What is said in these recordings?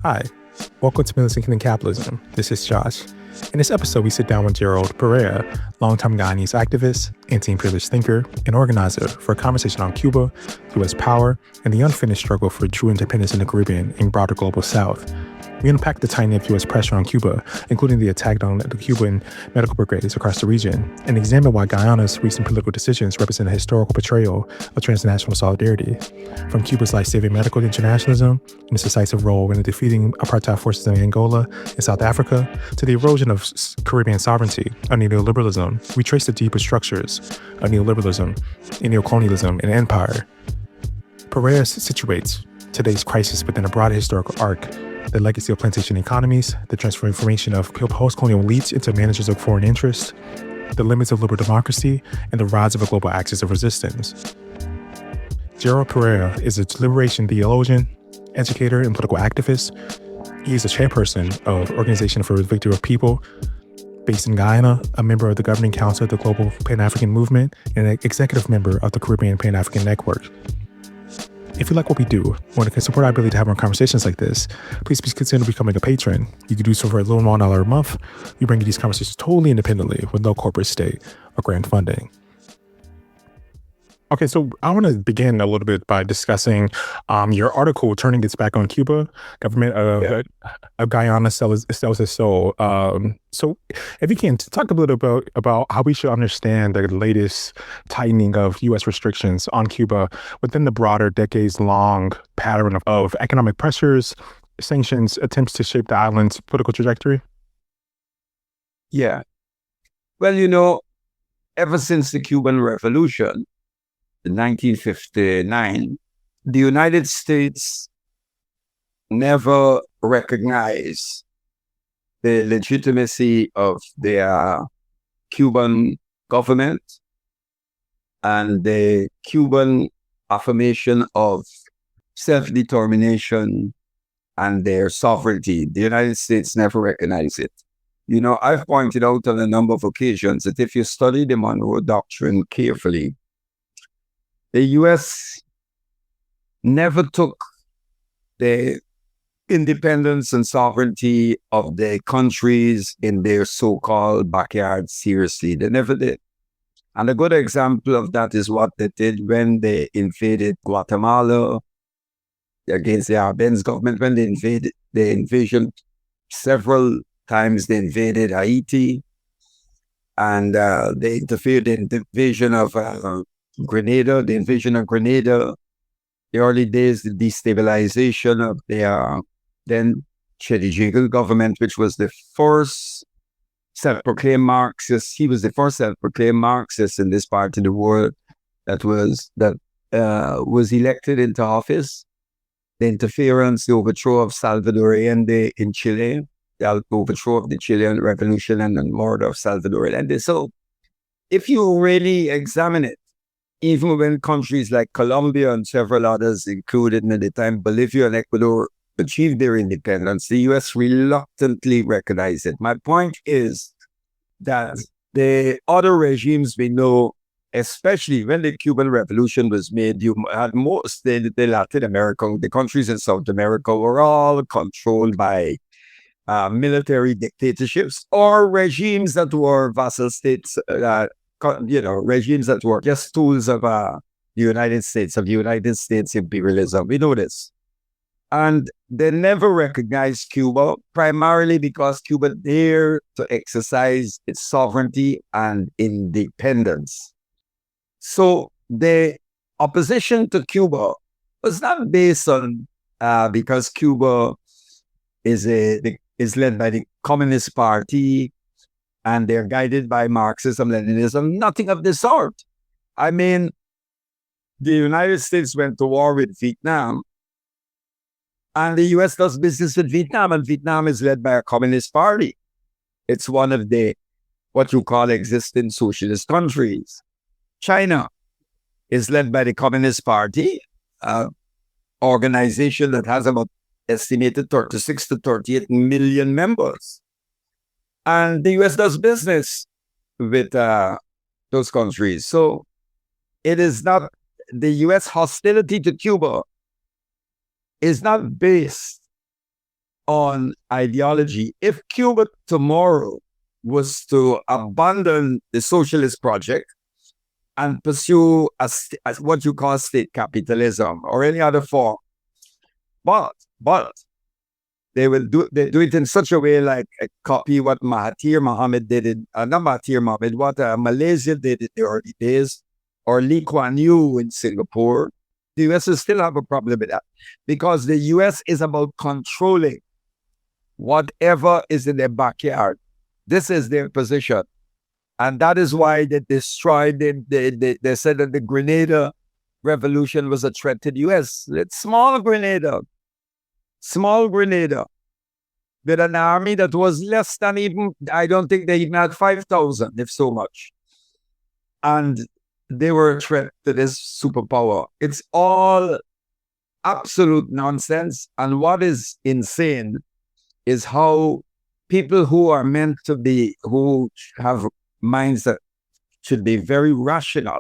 Hi, welcome to Militant Kingdom Capitalism. This is Josh. In this episode, we sit down with Gerald, Perreira, longtime Guyanese activist, anti-imperialist thinker, and organizer for a conversation on Cuba, U.S. power, and the unfinished struggle for true independence in the Caribbean and broader global South. We unpack the tightening of U.S. pressure on Cuba, including the attack on the Cuban medical brigades across the region, and examine why Guyana's recent political decisions represent a historical betrayal of transnational solidarity. From Cuba's life-saving medical internationalism and its decisive role in defeating apartheid forces in Angola and South Africa, to the erosion of Caribbean sovereignty under neoliberalism, we trace the deeper structures of neoliberalism and neocolonialism and empire. Perreira situates today's crisis within a broader historical arc: the legacy of plantation economies, the transformation of post-colonial elites into managers of foreign interests, the limits of liberal democracy, and the rise of a global axis of resistance. Gerald Perreira is a liberation theologian, educator, and political activist. He is the chairperson of Organization for the Victory of People, based in Guyana, a member of the Governing Council of the Global Pan-African Movement, and an executive member of the Caribbean Pan-African Network. If you like what we do, want to support our ability to have more conversations like this, please consider becoming a patron. You can do so for a little $1 a month. We bring you these conversations totally independently with no corporate state or grant funding. Okay, so I want to begin a little bit by discussing your article, Turning Its Back on Cuba, Government of Guyana Sells Its Soul. So if you can, talk a little bit about how we should understand the latest tightening of U.S. restrictions on Cuba within the broader decades-long pattern of economic pressures, sanctions, attempts to shape the island's political trajectory. Yeah. Well, ever since the Cuban Revolution, in 1959, the United States never recognized the legitimacy of their Cuban government and the Cuban affirmation of self-determination and their sovereignty. The United States never recognized it. I've pointed out on a number of occasions that if you study the Monroe Doctrine carefully, the U.S. never took the independence and sovereignty of the countries in their so-called backyard seriously. They never did. And a good example of that is what they did when they invaded Guatemala against the Arbenz government, when they invaded several times. They invaded Haiti, and they interfered in the invasion of Grenada, the invasion of Grenada, the early days, the destabilization of their then Chedijigal government, which was the first self-proclaimed Marxist. He was the first self-proclaimed Marxist in this part of the world that was elected into office. The interference, the overthrow of Salvador Allende in Chile, the overthrow of the Chilean Revolution, and the murder of Salvador Allende. So, if you really examine it, even when countries like Colombia and several others, included at the time Bolivia and Ecuador, achieved their independence, the U.S. reluctantly recognized it. My point is that the other regimes we know, especially when the Cuban Revolution was made, you had most the Latin America, the countries in South America were all controlled by military dictatorships or regimes that were vassal states, regimes that were just tools of the United States imperialism. We know this. And they never recognized Cuba, primarily because Cuba dared to exercise its sovereignty and independence. So the opposition to Cuba was not based on because Cuba is led by the Communist Party and they're guided by Marxism, Leninism, nothing of the sort. I mean, the United States went to war with Vietnam, and the U.S. does business with Vietnam, and Vietnam is led by a Communist Party. It's one of the, what you call, existing socialist countries. China is led by the Communist Party, organization that has about estimated 36 to 38 million members. And the U.S. does business with those countries. So it is not, the U.S. hostility to Cuba is not based on ideology. If Cuba tomorrow was to abandon the socialist project and pursue as what you call state capitalism or any other form, but they do it in such a way like copy what Mahathir Mohamad did in not Mahathir Mohamad, what Malaysia did in the early days, or Lee Kuan Yew in Singapore. The US will still have a problem with that because the US is about controlling whatever is in their backyard. This is their position. And that is why they destroyed they said that the Grenada revolution was a threat to the US. It's small Grenada, with an army that was less than even, I don't think they even had 5,000, if so much. And they were a threat to this superpower. It's all absolute nonsense. And what is insane is how people who are meant to be, who have minds that should be very rational,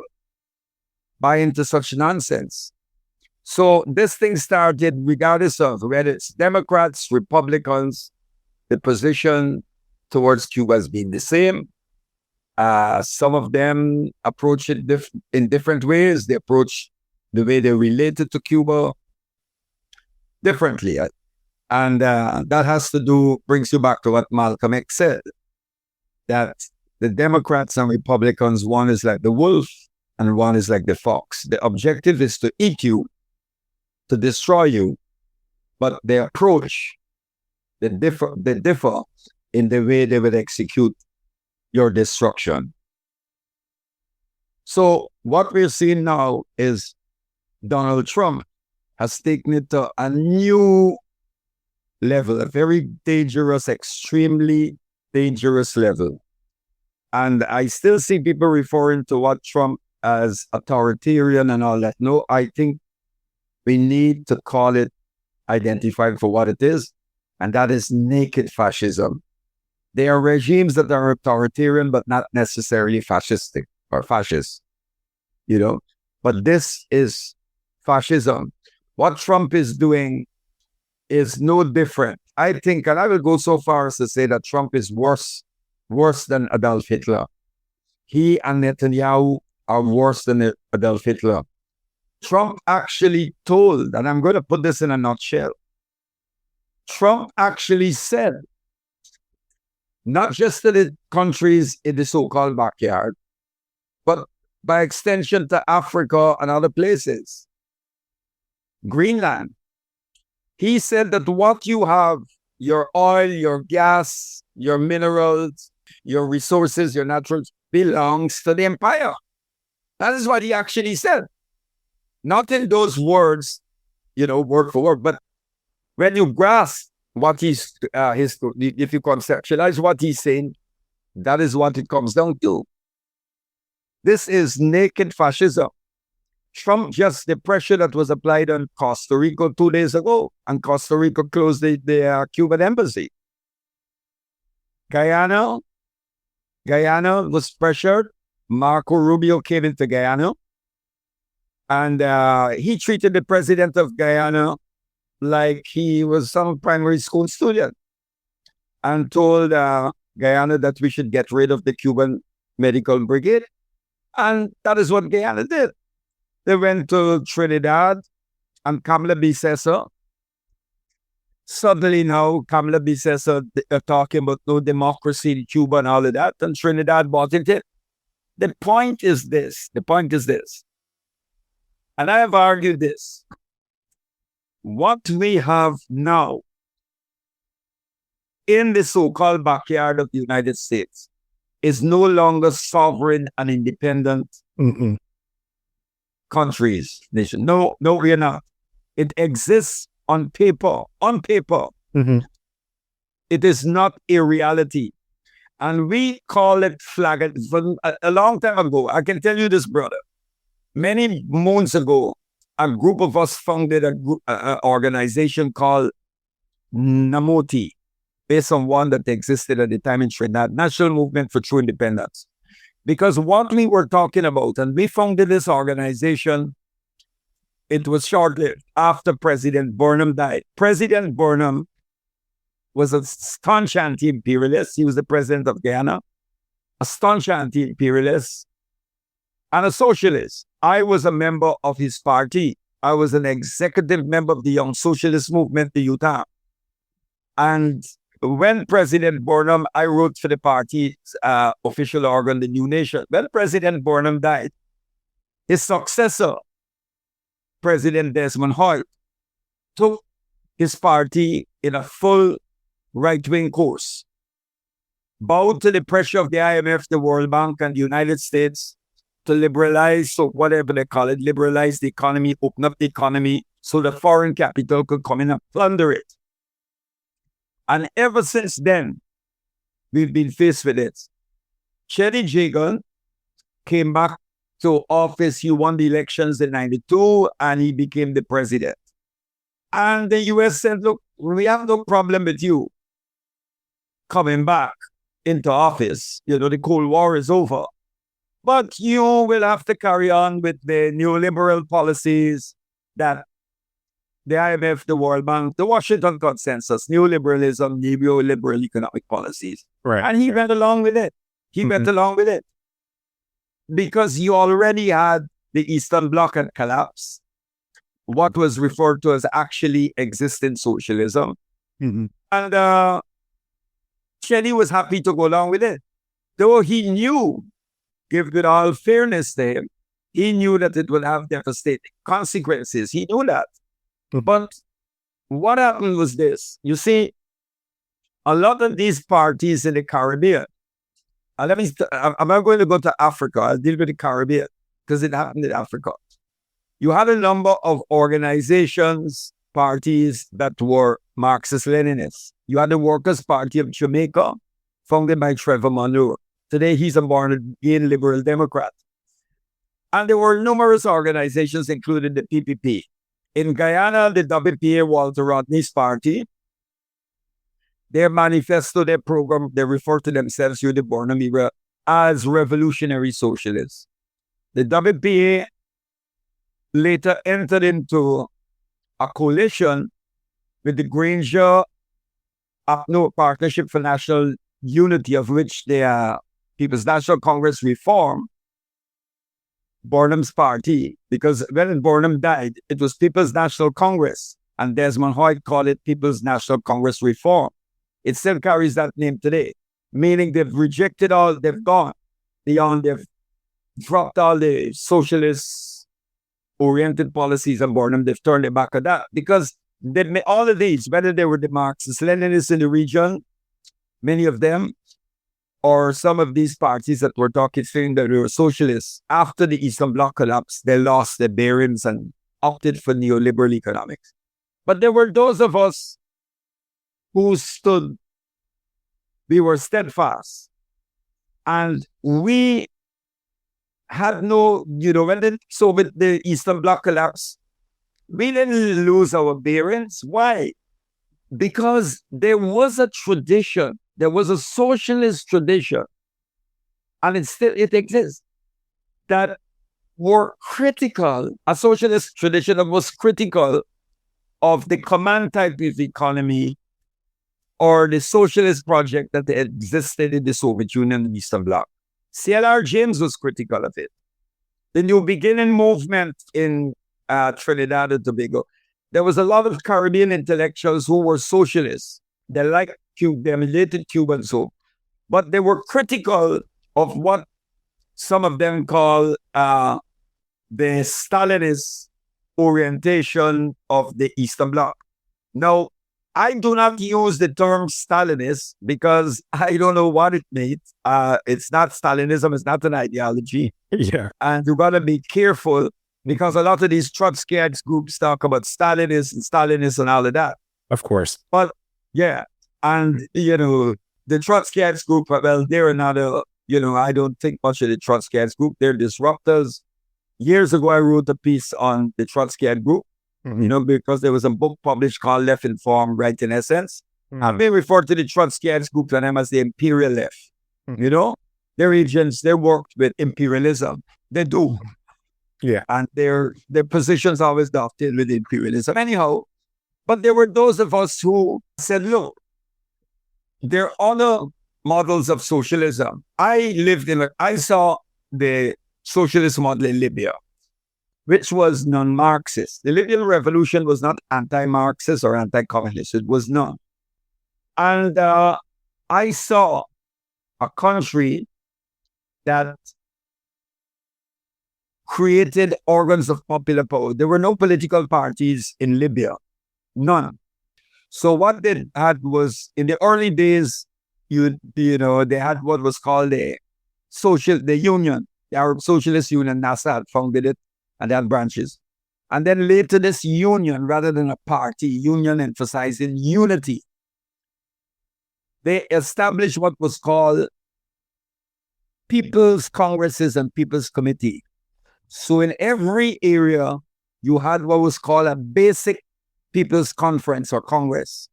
buy into such nonsense. So this thing started regardless of whether it's Democrats, Republicans, the position towards Cuba has been the same. Some of them approach it in different ways. They approach the way they related to Cuba differently. And that brings you back to what Malcolm X said, that the Democrats and Republicans, one is like the wolf and one is like the fox. The objective is to eat you, to destroy you, but their approach, they differ in the way they will execute your destruction. So what we're seeing now is Donald Trump has taken it to a new level, a very dangerous, extremely dangerous level. And I still see people referring to what Trump as authoritarian and all that. No, I think we need to call it, identified for what it is, and that is naked fascism. There are regimes that are authoritarian, but not necessarily fascistic or fascist, But this is fascism. What Trump is doing is no different. I think, and I will go so far as to say that Trump is worse than Adolf Hitler. He and Netanyahu are worse than Adolf Hitler. Trump actually told, and I'm going to put this in a nutshell, Trump actually said, not just to the countries in the so-called backyard, but by extension to Africa and other places, Greenland. He said that what you have, your oil, your gas, your minerals, your resources, your naturals, belongs to the empire. That is what he actually said. Not in those words, word for word, but when you grasp what if you conceptualize what he's saying, that is what it comes down to. This is naked fascism. Trump, just the pressure that was applied on Costa Rica 2 days ago, and Costa Rica closed the Cuban embassy. Guyana was pressured. Marco Rubio came into Guyana, and he treated the president of Guyana like he was some primary school student, and told Guyana that we should get rid of the Cuban medical brigade. And that is what Guyana did. They went to Trinidad, and Kamala Bissessa. Suddenly now, Kamala Bissessa are talking about no democracy in Cuba and all of that, and Trinidad bought into it. The point is this, and I have argued this. What we have now in the so-called backyard of the United States is no longer sovereign and independent countries, nation. No, we are not. It exists on paper. Mm-hmm. It is not a reality. And we call it flag. A long time ago, I can tell you this, brother. Many moons ago, a group of us founded an organization called NAMOTI, based on one that existed at the time in Trinidad, National Movement for True Independence. Because what we were talking about, and we founded this organization, it was short-lived after President Burnham died. President Burnham was a staunch anti-imperialist. He was the president of Guyana, a staunch anti-imperialist, and a socialist. I was a member of his party. I was an executive member of the Young Socialist Movement, the UTAM. And when President Burnham, I wrote for the party's official organ, the New Nation. When President Burnham died, his successor, President Desmond Hoyle, took his party in a full right-wing course, bowed to the pressure of the IMF, the World Bank, and the United States to liberalize, so whatever they call it, liberalize the economy, open up the economy so the foreign capital could come in and plunder it. And ever since then, we've been faced with it. Chetty Jagan came back to office. He won the elections in 92 and he became the president. And the US said, look, we have no problem with you coming back into office. You know, the Cold War is over. But you will have to carry on with the neoliberal policies that the IMF, the World Bank, the Washington Consensus, neoliberalism, neoliberal economic policies. Right. And he went along with it. He went along with it. Because you already had the Eastern Bloc at collapse, what was referred to as actually existing socialism. And Chetty was happy to go along with it. Though he knew, given all fairness to him, he knew that it would have devastating consequences. He knew that. But what happened was this. You see, a lot of these parties in the Caribbean, I'm not going to go to Africa. I'll deal with the Caribbean because it happened in Africa. You had a number of organizations, parties that were Marxist-Leninists. You had the Workers' Party of Jamaica, founded by Trevor Monroe. Today, he's a born-again liberal Democrat. And there were numerous organizations, including the PPP. In Guyana, the WPA, Walter Rodney's party, their manifesto, their program, they refer to themselves during the Burnham era as revolutionary socialists. The WPA later entered into a coalition with the Granger Partnership for National Unity, of which the People's National Congress reformed Burnham's party, because when Burnham died, it was People's National Congress, and Desmond Hoyle called it People's National Congress Reform. It still carries that name today, meaning they've rejected all, they've gone beyond, they've dropped all the socialist-oriented policies of Burnham, they've turned their back on that, because they made all of these, whether they were the Marxist-Leninists in the region, many of them, or some of these parties that were talking, saying that they were socialists, after the Eastern Bloc collapsed, they lost their bearings and opted for neoliberal economics. But there were those of us who stood, we were steadfast. And we had no, when the Eastern Bloc collapsed, we didn't lose our bearings. Why? Because there was a tradition. There was a socialist tradition, and it exists, that were critical, a socialist tradition that was critical of the command type of economy or the socialist project that existed in the Soviet Union and Eastern Bloc. C.L.R. James was critical of it. The New Beginning movement in Trinidad and Tobago, there was a lot of Caribbean intellectuals who were socialists. They liked Cuba, they related Cuba, so, but they were critical of what some of them call the Stalinist orientation of the Eastern Bloc. Now, I do not use the term Stalinist because I don't know what it means. It's not Stalinism, it's not an ideology. Yeah. And you gotta be careful because a lot of these Trotskyite groups talk about Stalinists and all of that. Of course. But yeah, and the Trotskyite group, well, they're another, I don't think much of the Trotskyite group. They're disruptors. Years ago, I wrote a piece on the Trotskyite group, because there was a book published called Left Informed, Right in Essence. And they refer to the Trotskyite group to them as the imperial left. Their agents, they worked with imperialism. They do. Yeah. And their positions always dovetailed with imperialism. Anyhow, but there were those of us who said, look, there are other models of socialism. I saw the socialist model in Libya, which was non-Marxist. The Libyan revolution was not anti-Marxist or anti-communist. It was not. And I saw a country that created organs of popular power. There were no political parties in Libya, none. So what they had was, in the early days, they had what was called the union, the Arab Socialist Union. NASA had founded it, and they had branches. And then later, this union, rather than a party, union emphasizing unity, they established what was called People's Congresses and People's Committee. So in every area, you had what was called a basic People's Conference or Congress.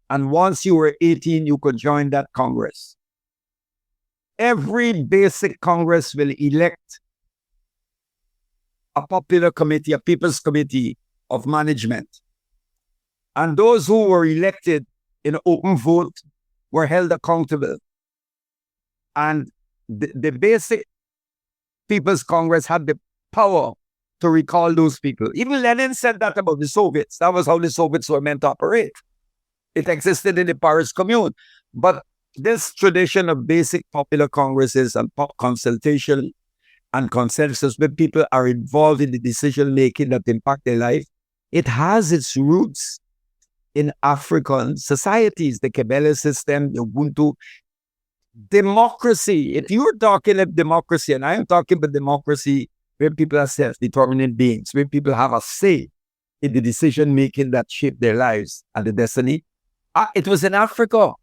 And once you were 18, you could join that Congress. Every basic Congress will elect a popular committee, a People's Committee of Management. And those who were elected in open vote were held accountable. And the basic People's Congress had the power to recall those people. Even Lenin said that about the Soviets. That was how the Soviets were meant to operate. It existed in the Paris Commune. But this tradition of basic popular congresses and consultation and consensus where people are involved in the decision-making that impact their life, it has its roots in African societies, the Kebele system, the Ubuntu. Democracy, if you're talking about democracy, and I am talking about democracy where people are self-determining beings, where people have a say in the decision-making that shape their lives and the destiny, it was in Africa,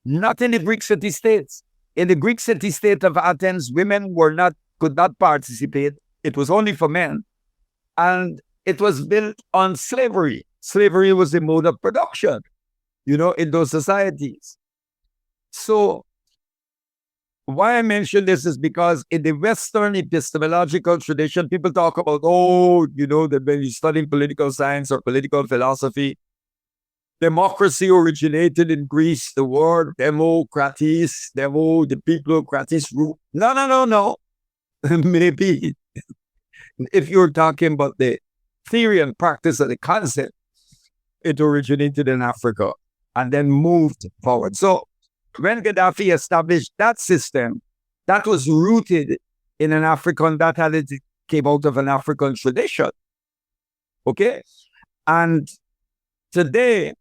not in the Greek city-states. In the Greek city-state of Athens, women could not participate. It was only for men. And it was built on slavery. Slavery was the mode of production, in those societies. So why I mention this is because in the Western epistemological tradition, people talk about, that when you're studying political science or political philosophy, democracy originated in Greece, the word demokratis, the people, kratis, rule. No. Maybe if you're talking about the theory and practice of the concept, it originated in Africa and then moved forward. So when Gaddafi established that system, that was rooted in an African, came out of an African tradition. Okay? And today,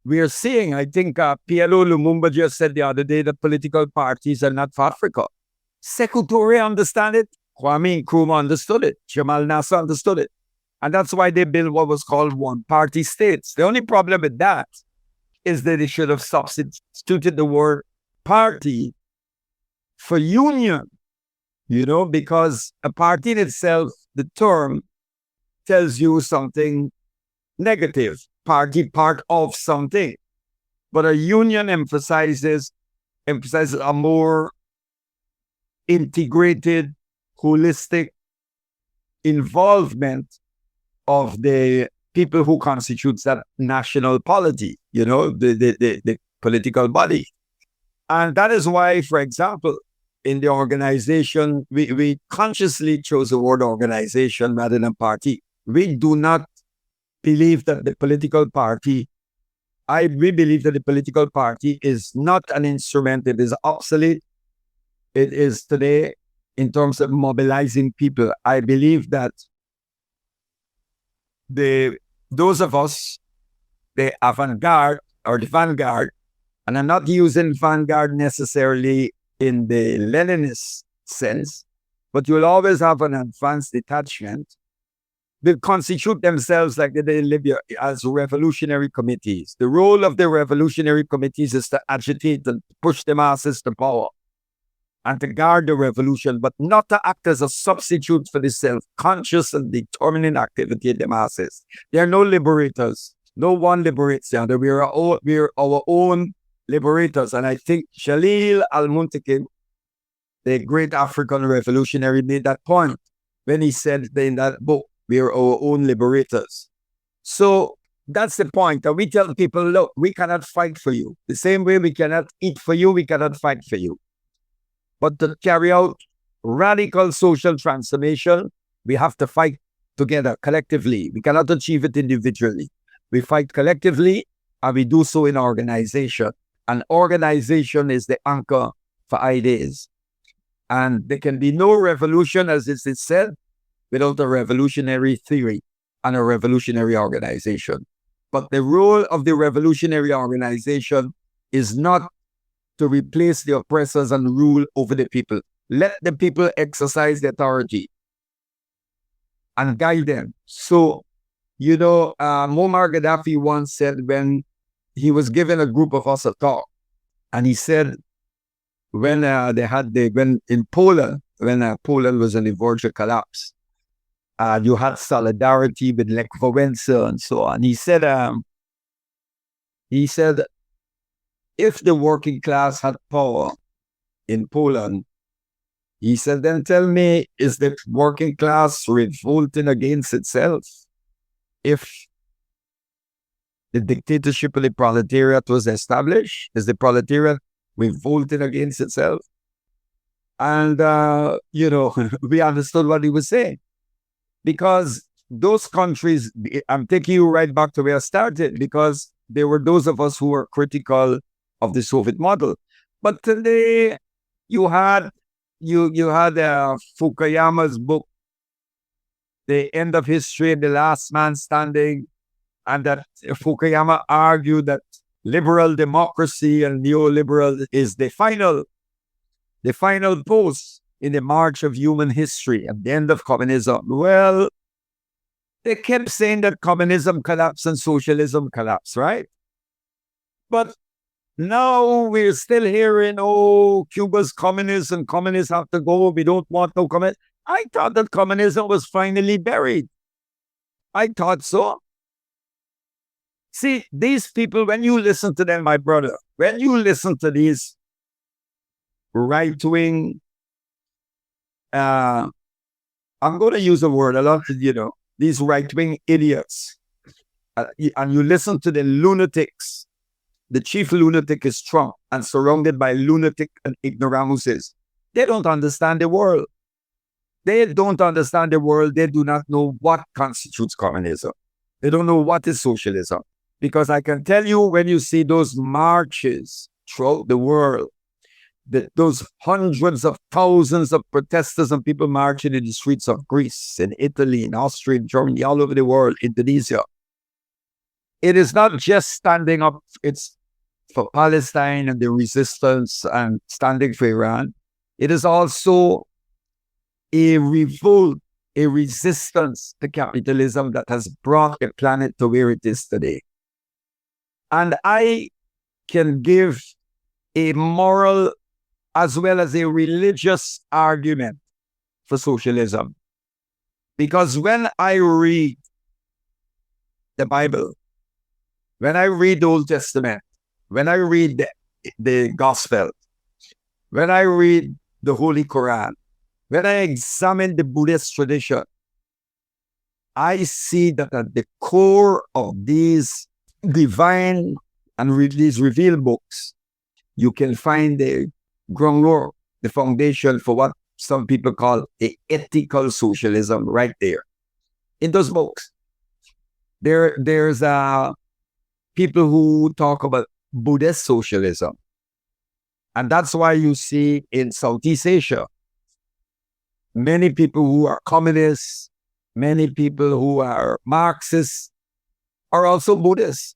we are seeing, I think PLO Lumumba just said the other day that political parties are not for Africa. Sekou Touré understand it. Kwame Nkrumah understood it. Jamal Nasser understood it. And that's why they built what was called one-party states. The only problem with that is that they should have substituted the word party for union, because a party in itself, the term tells you something negative. Party, part of something. But a union emphasizes a more integrated, holistic involvement of the people who constitutes that national polity, the political body. And that is why, for example, in the organization, we consciously chose the word organization rather than party. We do not believe that the political party, we believe that the political party is not an instrument. It is obsolete. It is today, in terms of mobilizing people, I believe that those of us, the avant-garde or the vanguard, and I'm not using vanguard necessarily in the Leninist sense, but you'll always have an advanced detachment, will constitute themselves like they did in Libya as revolutionary committees. The role of the revolutionary committees is to agitate and push the masses to power and to guard the revolution, but not to act as a substitute for the self-conscious and determining activity of the masses. There are no liberators. No one liberates the other. We are our own liberators. And I think Jalil al-Muntakim, the great African revolutionary, made that point when he said in that book, we are our own liberators. So That's the point. And we tell people, look, we cannot fight for you. The same way we cannot eat for you, we cannot fight for you. But to carry out radical social transformation, we have to fight together, collectively. We cannot achieve it individually. We fight collectively, and we do so in organization. And organization is the anchor for ideas. And there can be no revolution, as it is said, without a revolutionary theory and a revolutionary organization. But the role of the revolutionary organization is not to replace the oppressors and rule over the people. Let the people exercise the authority and guide them. So, Muammar Gaddafi once said, when he was given a group of us a talk, and he said, when in Poland, when Poland was on the verge of collapse, you had solidarity with Lech Wałęsa and so on. He said, if the working class had power in Poland, he said, then tell me, is the working class revolting against itself? If the dictatorship of the proletariat was established, is the proletariat revolting against itself? And, we understood what he was saying. Because those countries, I'm taking you right back to where I started, because there were those of us who were critical of the Soviet model. But today, you had Fukuyama's book, The End of History and the Last Man Standing, and that Fukuyama argued that liberal democracy and neoliberal is the final post in the march of human history at the end of communism. Well, they kept saying that communism collapsed and socialism collapsed, right? But now we're still hearing, Cuba's communist and communists have to go. We don't want no communism. I thought that communism was finally buried. I thought so. See, these people, when you listen to them, my brother, when you listen to these right-wing, I'm going to use a word a lot, these right-wing idiots, and you listen to the lunatics. The chief lunatic is Trump, and surrounded by lunatic and ignoramuses. They don't understand the world. They don't understand the world. They do not know what constitutes communism. They don't know what is socialism. Because I can tell you, when you see those marches throughout the world, those hundreds of thousands of protesters and people marching in the streets of Greece, in Italy, in Austria, in Germany, all over the world, Indonesia, it is not just standing up, it's for Palestine and the resistance and standing for Iran. It is also a revolt, a resistance to capitalism that has brought the planet to where it is today. And I can give a moral as well as a religious argument for socialism. Because when I read the Bible, when I read the Old Testament, when I read the Gospel, when I read the Holy Quran, when I examine the Buddhist tradition, I see that at the core of these divine and these revealed books, you can find the groundwork, the foundation for what some people call a ethical socialism right there. In those books, there's people who talk about Buddhist socialism. And that's why you see in Southeast Asia, many people who are communists, many people who are Marxists are also Buddhists.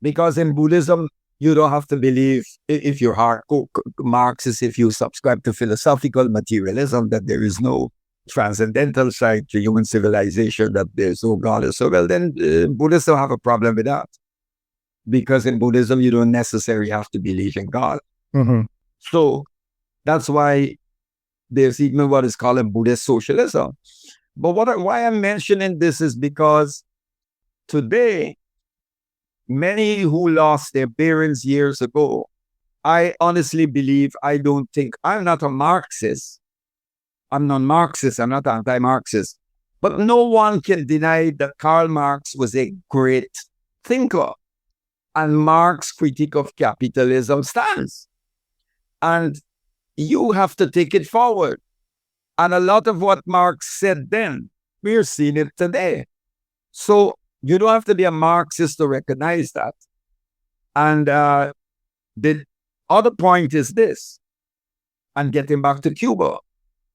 Because in Buddhism, you don't have to believe, if you're hardcore Marxist, if you subscribe to philosophical materialism, that there is no transcendental side to human civilization, that there's no God or so, well, then Buddhists don't have a problem with that. Because in Buddhism, you don't necessarily have to believe in God. Mm-hmm. So that's why there's even what is called a Buddhist socialism. But why I'm mentioning this is because today, many who lost their parents years ago, I honestly believe, I'm not a Marxist. I'm non-Marxist, I'm not anti-Marxist. But no one can deny that Karl Marx was a great thinker and Marx's critique of capitalism stands. And you have to take it forward. And a lot of what Marx said then, we're seeing it today. So you don't have to be a Marxist to recognize that. And the other point is this, and getting back to Cuba,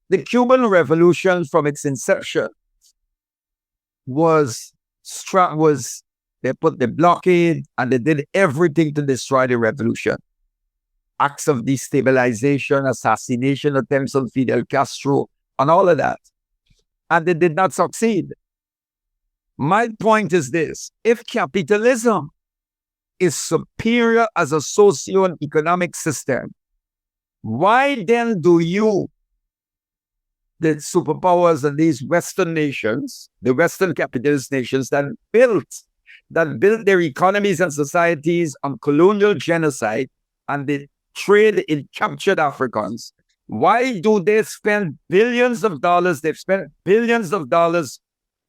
the Cuban Revolution from its inception was they put the blockade and they did everything to destroy the revolution. Acts of destabilization, assassination attempts on Fidel Castro, and all of that. And they did not succeed. My point is this: if capitalism is superior as a socio-economic system, why then do you, the superpowers and these Western nations, the Western capitalist nations that built their economies and societies on colonial genocide and the trade in captured Africans, why do they spend billions of dollars? They've spent billions of dollars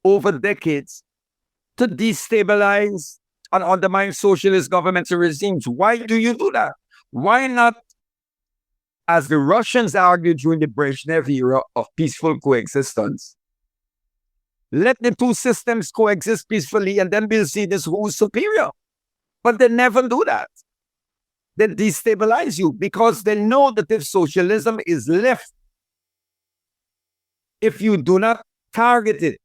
over decades to destabilize and undermine socialist governments and regimes. Why do you do that? Why not, as the Russians argued during the Brezhnev era of peaceful coexistence, let the two systems coexist peacefully and then we'll see this who's superior. But they never do that. They destabilize you because they know that if socialism is left, if you do not target it,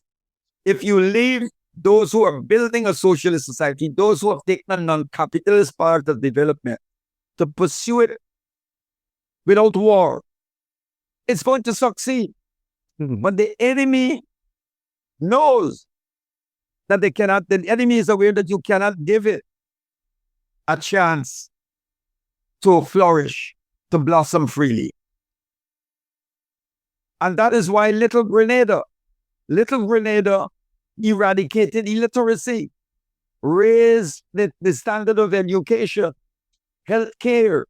if you leave those who are building a socialist society, those who have taken a non-capitalist part of development to pursue it without war, it's going to succeed. But the enemy knows that they cannot, the enemy is aware that you cannot give it a chance to flourish, to blossom freely. And that is why Little Grenada eradicated illiteracy, raised the standard of education, healthcare.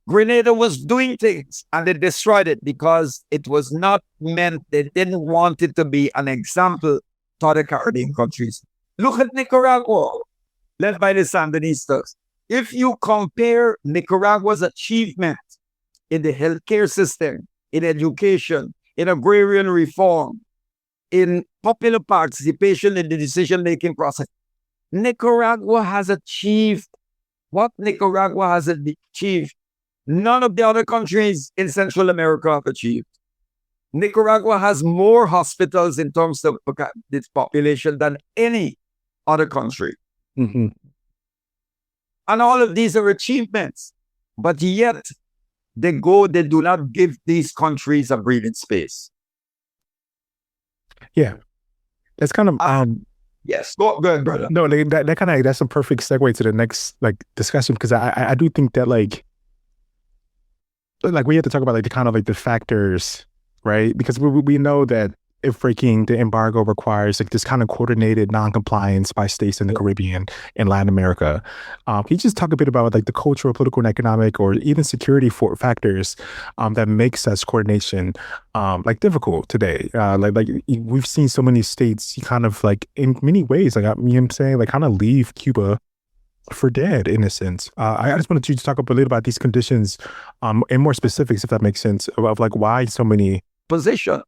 Grenada was doing things and they destroyed it because it was not meant, they didn't want it to be an example to other Caribbean countries. Look at Nicaragua, led by the Sandinistas. If you compare Nicaragua's achievement in the healthcare system, in education, in agrarian reform, in popular participation in the decision-making process, Nicaragua has achieved what Nicaragua has achieved. None of the other countries in Central America have achieved. Nicaragua has more hospitals in terms of its population than any other country. Mm-hmm. And all of these are achievements. But yet, they do not give these countries a breathing space. Yeah. That's kind of yes, go ahead, brother. No, that kind of, that's a perfect segue to the next discussion, because I do think that like we have to talk about the kind of the factors, right? Because we know that if breaking the embargo requires this kind of coordinated non-compliance by states in the Caribbean and Latin America. Can you just talk a bit about the cultural, political, and economic, or even security factors that make such coordination difficult today? We've seen so many states kind of in many ways, kind of leave Cuba for dead in a sense. I just wanted you to talk a little about these conditions in more specifics, if that makes sense, of why so many position.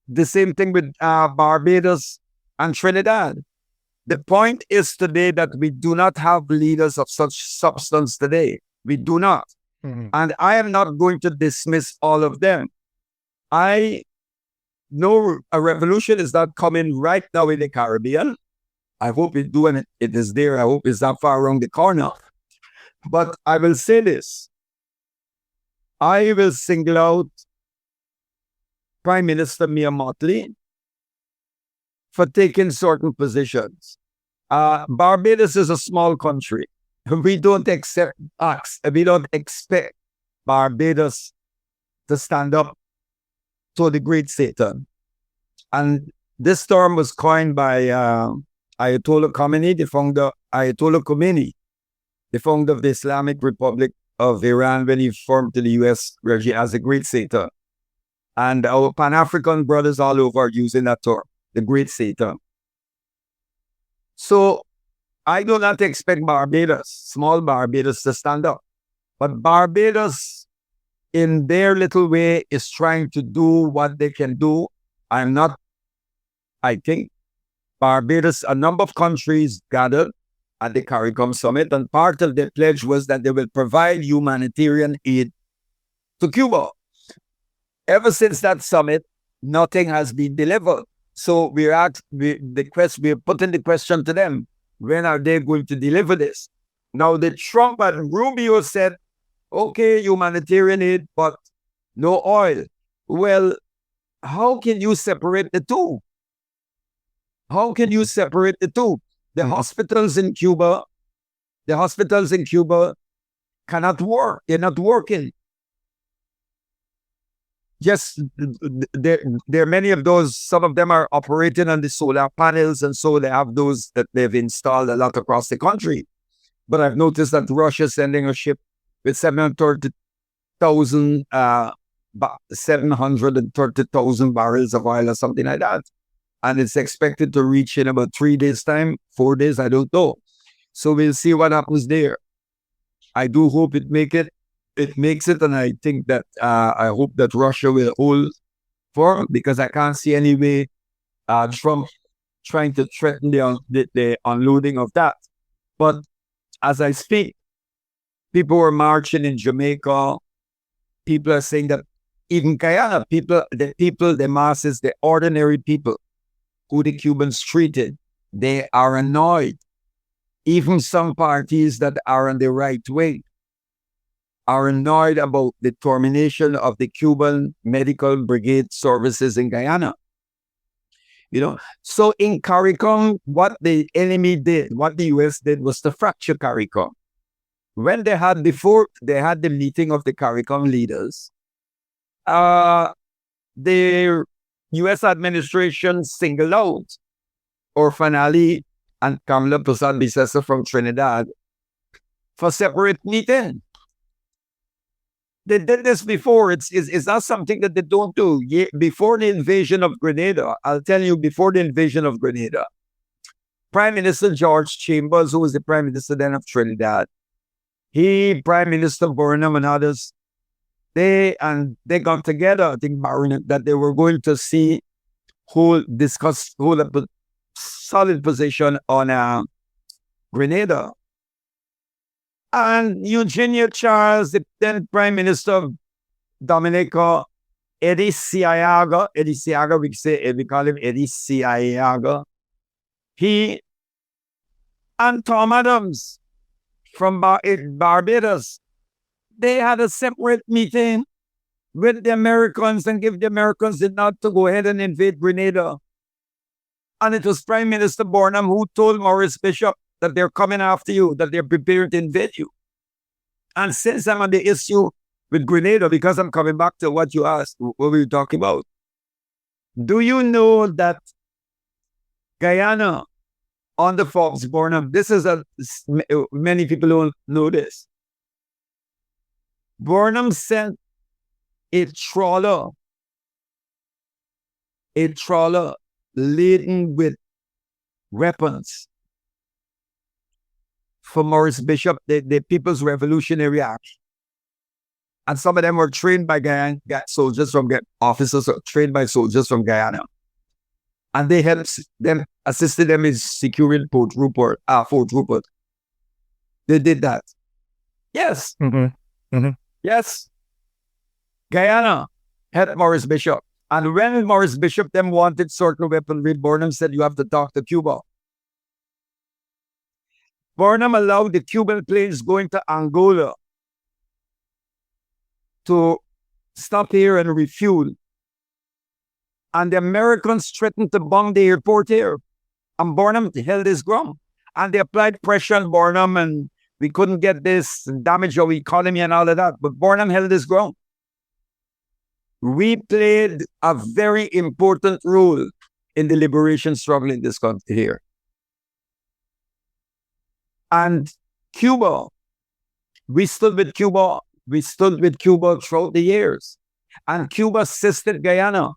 The same thing with Barbados and Trinidad. The point is today that we do not have leaders of such substance today. We do not. Mm-hmm. And I am not going to dismiss all of them. I know a revolution is not coming right now in the Caribbean. I hope it's doing it. It is there. I hope it's not far around the corner. But I will say this. I will single out Prime Minister Mia Mottley for taking certain positions. Barbados is a small country. We don't expect Barbados to stand up to the great Satan. And this term was coined by Ayatollah Khomeini, the founder of the Islamic Republic of Iran, when he formed the US regime as a great Satan. And our Pan-African brothers all over are using that term, the great Satan. So I do not expect Barbados, small Barbados, to stand up. But Barbados, in their little way, is trying to do what they can do. I think Barbados, a number of countries gathered at the CARICOM summit, and part of their pledge was that they will provide humanitarian aid to Cuba. Ever since that summit, nothing has been delivered. So we're putting the question to them: when are they going to deliver this? Now, the Trump and Rubio said, okay, humanitarian aid, but no oil. Well, how can you separate the two? How can you separate the two? The hospitals in Cuba cannot work. They're not working. Yes, there are many of those. Some of them are operating on the solar panels, and so they have those that they've installed a lot across the country. But I've noticed that Russia's sending a ship with 730,000 barrels of oil or something like that. And it's expected to reach in about 3 days' time, 4 days, I don't know. So we'll see what happens there. I do hope it makes it, and I think that I hope that Russia will hold firm, because I can't see any way Trump trying to threaten the unloading of that. But as I speak, people were marching in Jamaica. People are saying that even Guyana, the masses, the ordinary people who the Cubans treated, they are annoyed. Even some parties that are on the right wing are annoyed about the termination of the Cuban medical brigade services in Guyana. So in CARICOM, what the enemy did, what the US did, was to fracture CARICOM. When they had the meeting of the CARICOM leaders, the US administration singled out Orphan Ali and Kamala Prasad-Bissessar from Trinidad for separate meeting. They did this before. It's not something that they don't do. Before the invasion of Grenada, I'll tell you, before the invasion of Grenada, Prime Minister George Chambers, who was the Prime Minister then of Trinidad, Prime Minister Burnham and others, they got together, I think, that they were going to hold a solid position on Grenada. And Eugenia Charles, the then Prime Minister of Dominica, Eddie Siaga, we call him Eddie Siaga, he and Tom Adams from Barbados, they had a separate meeting with the Americans and give the Americans the nod to go ahead and invade Grenada. And it was Prime Minister Burnham who told Maurice Bishop that they're coming after you, that they're prepared to invade you. And since I'm on the issue with Grenada, because I'm coming back to what you asked, what we were talking about, do you know that Guyana, under Fox Burnham, many people don't know this. Burnham sent a trawler laden with weapons for Maurice Bishop, the People's Revolutionary Action. And some of them were trained by officers trained by soldiers from Guyana. And they assisted them in securing Fort Rupert. They did that. Yes. Mm-hmm. Mm-hmm. Yes. Guyana had Maurice Bishop. And when Maurice Bishop then wanted certain weaponry, Burnham said, you have to talk to Cuba. Burnham allowed the Cuban planes going to Angola to stop here and refuel. And the Americans threatened to bomb the airport here. And Burnham held his ground. And they applied pressure on Burnham, and we couldn't get this, damage our economy and all of that. But Burnham held his ground. We played a very important role in the liberation struggle in this country here. And Cuba, we stood with Cuba throughout the years. And Cuba assisted Guyana.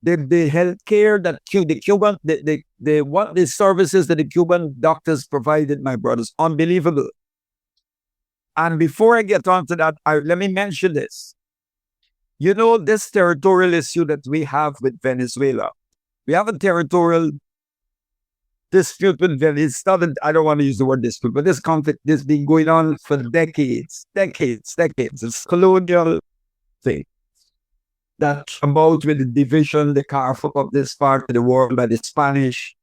the healthcare that the Cuban, the services that the Cuban doctors provided, my brothers, unbelievable. And before I get on to that, let me mention this. You know, this territorial issue that we have with Venezuela, we have a territorial dispute with Venezuela. I don't want to use the word dispute, but this conflict has been going on for decades. It's colonial thing. That about with the division, the carve up of this part of the world by the Spanish,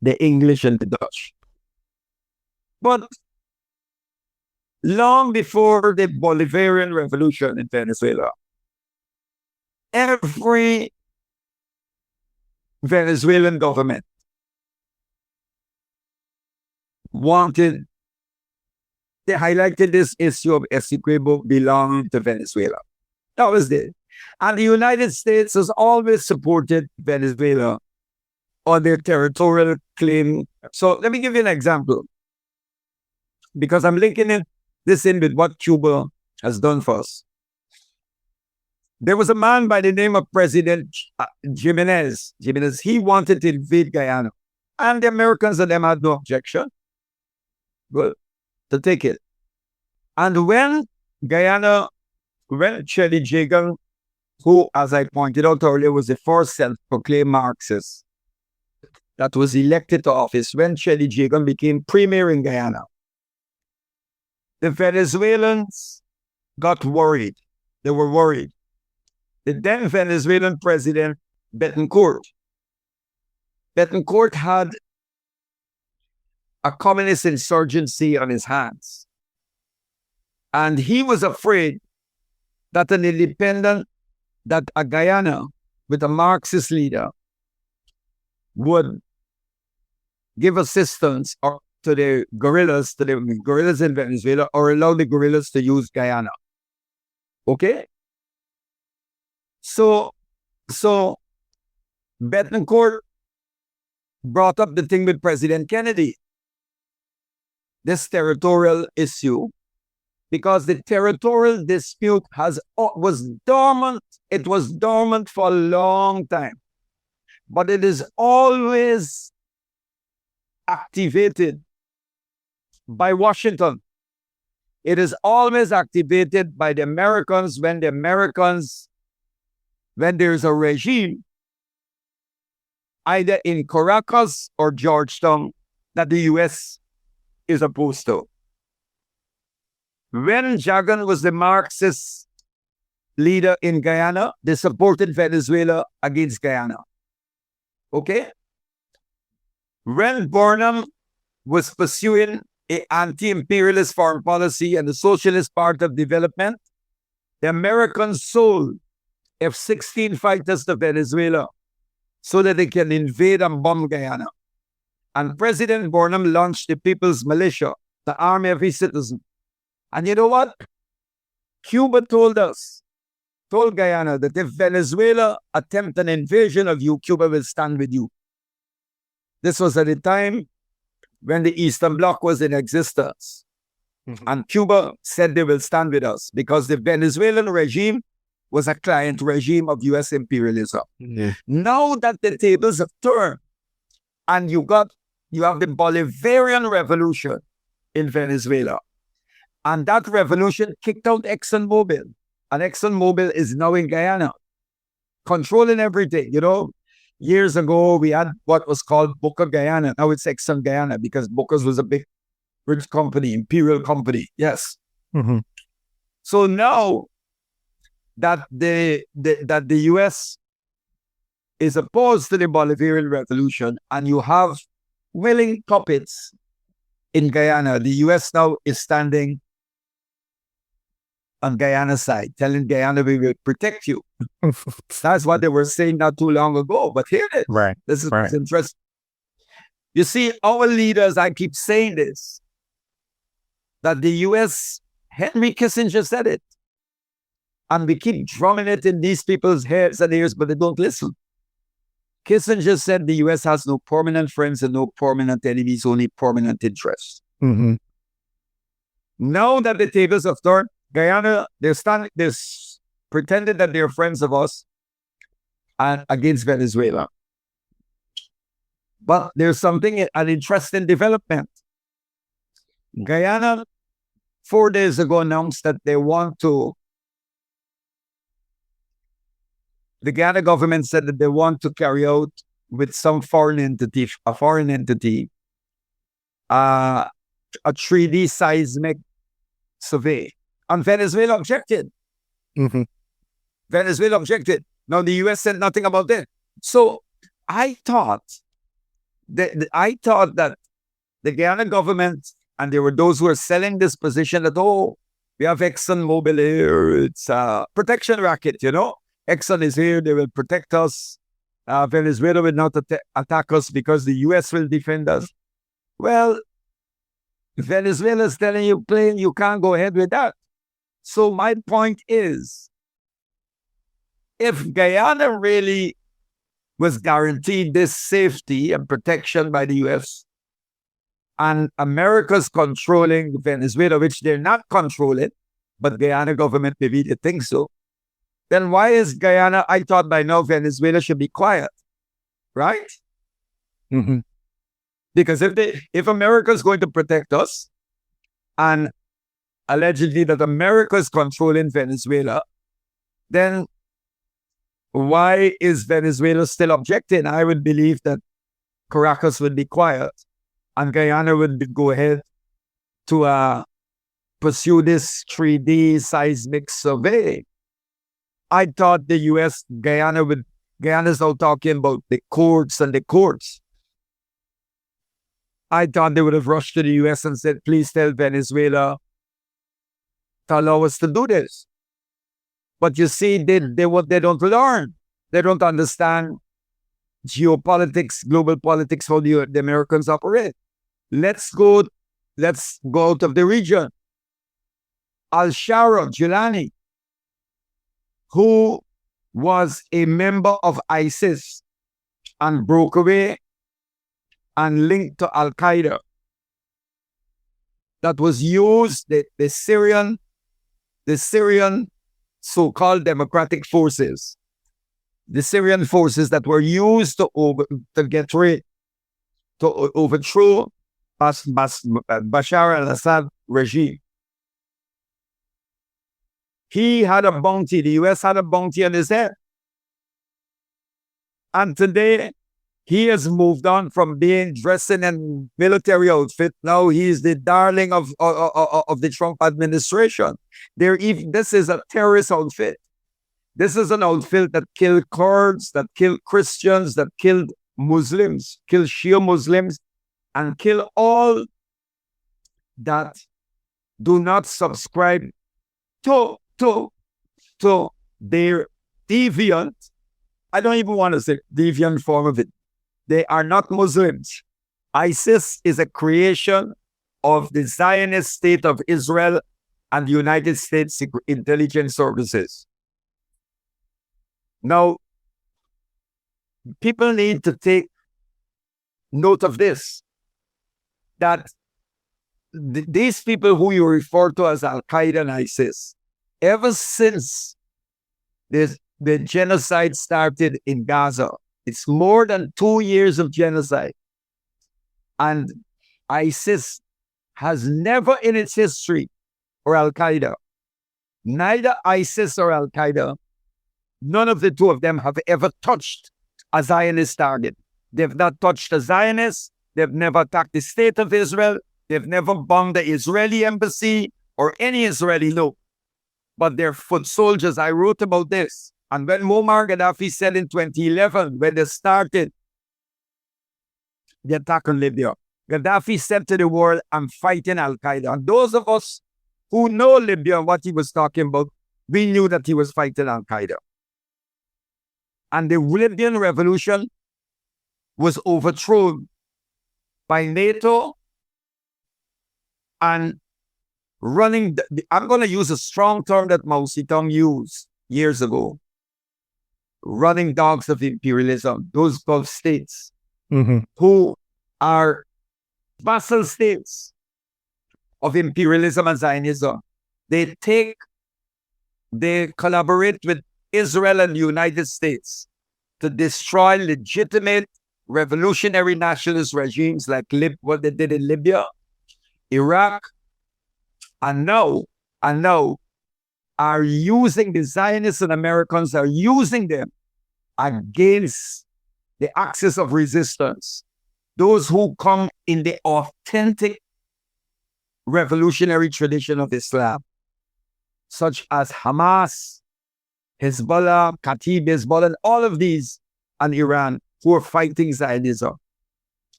the English, and the Dutch. But long before the Bolivarian Revolution in Venezuela, every Venezuelan government they highlighted this issue of Essequibo belonging to Venezuela. That was it. And the United States has always supported Venezuela on their territorial claim. So let me give you an example, because I'm linking this in with what Cuba has done for us. There was a man by the name of President Jimenez. He wanted to invade Guyana. And the Americans and them had no objection. Well, to take it. And when Chelly Jagan, who, as I pointed out earlier, was the first self-proclaimed Marxist that was elected to office, when Chelly Jagan became premier in Guyana, the Venezuelans got worried. They were worried. The then Venezuelan president, Betancourt had a communist insurgency on his hands. And he was afraid that that a Guyana with a Marxist leader would give assistance to the guerrillas in Venezuela, or allow the guerrillas to use Guyana. Okay? So Betancourt brought up the thing with President Kennedy, this territorial issue, because the territorial dispute was dormant. It was dormant for a long time, but it is always activated by Washington. It is always activated by the Americans when there's a regime, either in Caracas or Georgetown, that the U.S. is opposed to. When Jagan was the Marxist leader in Guyana, they supported Venezuela against Guyana. Okay? When Burnham was pursuing an anti-imperialist foreign policy and the Socialist Party of Development, the Americans sold F-16 fighters to Venezuela so that they can invade and bomb Guyana. And President Burnham launched the People's Militia, the army of his citizens. And you know what? Cuba told Guyana that if Venezuela attempt an invasion of you, Cuba will stand with you. This was at a time when the Eastern Bloc was in existence. Mm-hmm. And Cuba said they will stand with us because the Venezuelan regime was a client regime of U.S. imperialism. Yeah. Now that the tables have turned and you have the Bolivarian Revolution in Venezuela, and that revolution kicked out ExxonMobil, and ExxonMobil is now in Guyana, controlling everything. You know, years ago we had what was called Boca Guyana. Now it's Exxon Guyana because Boca's was a big rich company, imperial company. Yes. Mm-hmm. So now that the U.S. is opposed to the Bolivarian Revolution, and you have willing puppets in Guyana, the U.S. now is standing on Guyana's side, telling Guyana we will protect you. That's what they were saying not too long ago. But here it is. Right. This is what's interesting. You see, our leaders, I keep saying this, that the U.S., Henry Kissinger said it. And we keep drumming it in these people's heads and ears, but they don't listen. Kissinger said the U.S. has no permanent friends and no permanent enemies, only permanent interests. Mm-hmm. Now that the tables have turned, Guyana, they're pretending that they're friends of us. and against Venezuela. But there's an interesting development. Guyana 4 days ago announced that the Guyana government said that they want to carry out with some foreign entity, a 3D seismic survey. And Venezuela objected. Mm-hmm. Venezuela objected. Now the US said nothing about it. So I thought that the Guyana government, and there were those who were selling this position that, we have ExxonMobil here, it's a protection racket, Exxon is here, they will protect us. Venezuela will not attack us because the US will defend us. Well, Venezuela is telling you plain you can't go ahead with that. So my point is, if Guyana really was guaranteed this safety and protection by the US, and America's controlling Venezuela, which they're not controlling, but Guyana government maybe they think so, then why is Guyana, I thought by now Venezuela should be quiet, right? Mm-hmm. Because if America is going to protect us, and allegedly that America is controlling Venezuela, then why is Venezuela still objecting? I would believe that Caracas would be quiet and Guyana would go ahead to pursue this 3D seismic survey. I thought the US, Guyana's now talking about the courts and the courts. I thought they would have rushed to the US and said, please tell Venezuela to allow us to do this. But you see, they don't learn. They don't understand geopolitics, global politics, how the Americans operate. Let's go out of the region. Al-Shara Gilani, who was a member of ISIS and broke away and linked to Al-Qaeda, that was used, the Syrian so-called democratic forces, the Syrian forces that were used to overthrow Bashar al-Assad regime. He had a bounty, the US had a bounty on his head. And today, he has moved on from being dressing in military outfit. Now he's the darling of the Trump administration. This is a terrorist outfit. This is an outfit that killed Kurds, that killed Christians, that killed Muslims, killed Shia Muslims, and kill all that do not subscribe to their deviant, I don't even want to say deviant form of it. They are not Muslims. ISIS is a creation of the Zionist state of Israel and the United States intelligence services. Now, people need to take note of this, that these people who you refer to as Al-Qaeda and ISIS, ever since the genocide started in Gaza, it's more than 2 years of genocide. And ISIS has never in its history, or Al-Qaeda, neither ISIS or Al-Qaeda, none of the two of them have ever touched a Zionist target. They've not touched a Zionist. They've never attacked the state of Israel. They've never bombed the Israeli embassy or any Israeli, no. But they're foot soldiers. I wrote about this. And when Muammar Gaddafi said in 2011, when they started the attack on Libya, Gaddafi said to the world, I'm fighting Al-Qaeda. And those of us who know Libya and what he was talking about, we knew that he was fighting Al-Qaeda. And the Libyan revolution was overthrown by NATO and running, I'm going to use a strong term that Mao Zedong used years ago, running dogs of imperialism, those Gulf states who are vassal states of imperialism and Zionism. They collaborate with Israel and the United States to destroy legitimate revolutionary nationalist regimes like what they did in Libya, Iraq, and now are using the Zionists and Americans are using them against the axis of resistance. Those who come in the authentic revolutionary tradition of Islam, such as Hamas, Hezbollah, Khatib Hezbollah, and all of these, and Iran, who are fighting Zionism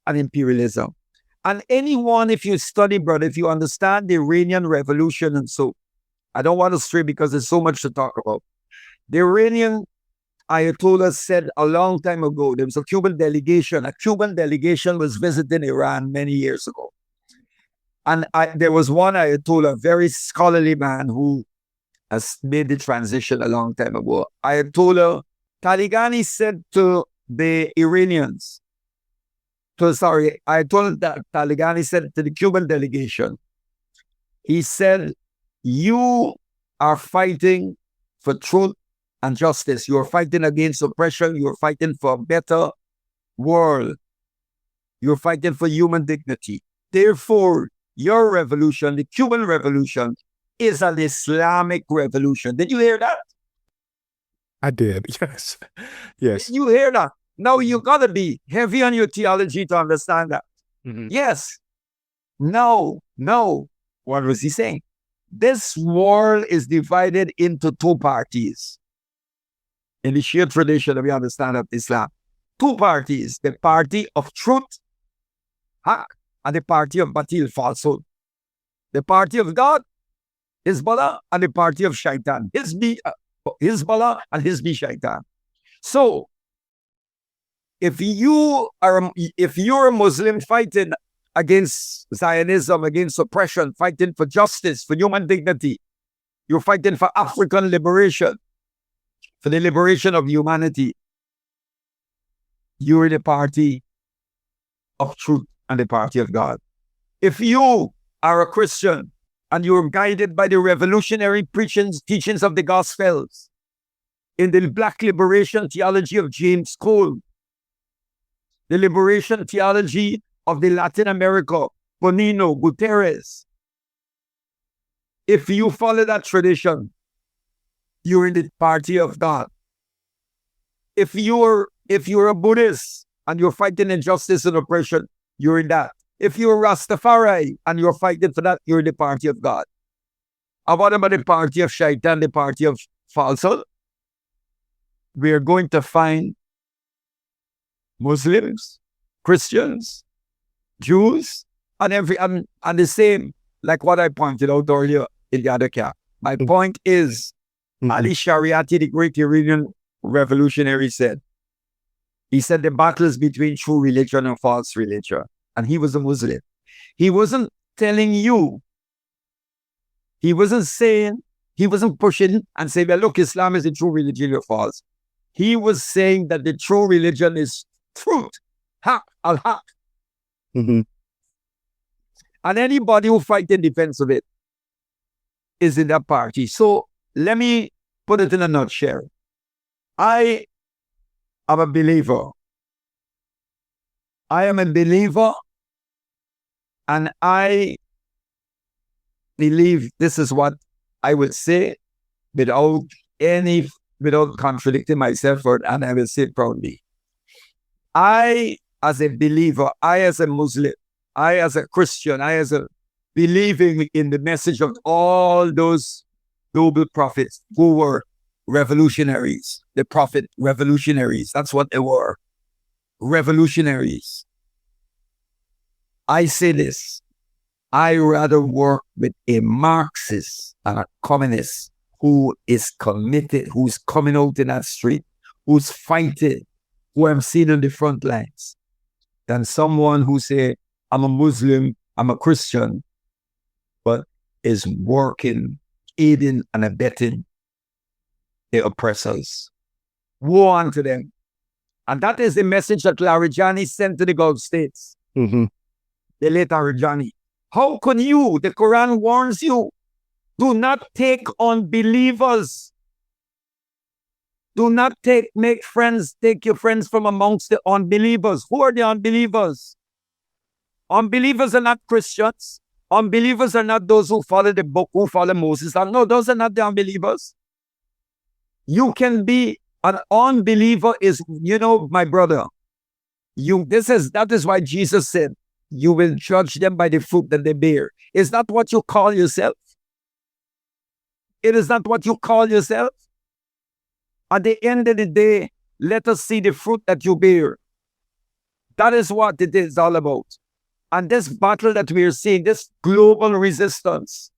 and imperialism. And anyone, if you study, brother, if you understand the Iranian Revolution, and so, I don't want to stray because there's so much to talk about. The Iranian Ayatollah said a long time ago, there was a Cuban delegation. A Cuban delegation was visiting Iran many years ago. And there was one Ayatollah, a very scholarly man who has made the transition a long time ago. Ayatollah Taligani said to the Iranians, Ayatollah Taligani said to the Cuban delegation, he said, you are fighting for truth and justice. You are fighting against oppression. You are fighting for a better world. You're fighting for human dignity. Therefore, your revolution, the Cuban revolution, is an Islamic revolution. Did you hear that? I did, yes. Yes. Did you hear that? Now you gotta be heavy on your theology to understand that. Mm-hmm. Yes. No. What was he saying? This world is divided into two parties. In the Shia tradition, we understand of Islam. Two parties, the party of truth, haq, and the party of batil, falsehood. The party of God, Hezbollah, and the party of shaitan, Hezbollah and Hizbi shaitan. So, if you're a Muslim fighting against Zionism, against oppression, fighting for justice, for human dignity, you're fighting for African liberation, for the liberation of humanity, you're the party of truth and the party of God. If you are a Christian and you're guided by the revolutionary teachings of the Gospels in the Black liberation theology of James Cole, the liberation theology of the Latin America, Bonino, Guterres, if you follow that tradition, you're in the party of God. If you're a Buddhist and you're fighting injustice and oppression, you're in that. If you're a Rastafari and you're fighting for that, you're in the party of God. And what about the party of Shaitan, the party of falsehood? We're going to find Muslims, Christians, Jews, and the same, like what I pointed out earlier in the other cap. My point is, Ali Shariati, the great Iranian revolutionary, said, he said the battle is between true religion and false religion. And he was a Muslim. He wasn't telling you, he wasn't pushing and saying, well, look, Islam is the true religion or false. He was saying that the true religion is truth, haq, al-haq. Mm-hmm. And anybody who fights in defense of it is in that party. So let me put it in a nutshell. I am a believer. I am a believer, and I believe this is what I would say without contradicting myself, and I will say it proudly. I, as a believer, I as a Muslim, I as a Christian, I as a believing in the message of all those noble prophets who were revolutionaries, the prophet revolutionaries, that's what they were. Revolutionaries. I say this, I rather work with a Marxist and a communist who is committed, who's coming out in that street, who's fighting, who I'm seeing on the front lines, than someone who say, I'm a Muslim, I'm a Christian, but is working, aiding and abetting the oppressors. Woe unto them. And that is the message that Larijani sent to the Gulf states. Mm-hmm. The late Larijani. How can you, the Quran warns you, do not take on believers. Do not take your friends from amongst the unbelievers. Who are the unbelievers? Unbelievers are not Christians. Unbelievers are not those who follow the book, who follow Moses. No, those are not the unbelievers. You can be an unbeliever my brother. That is why Jesus said, you will judge them by the fruit that they bear. Is that what you call yourself? It is not what you call yourself. At the end of the day, let us see the fruit that you bear. That is what it is all about. And this battle that we are seeing, this global resistance,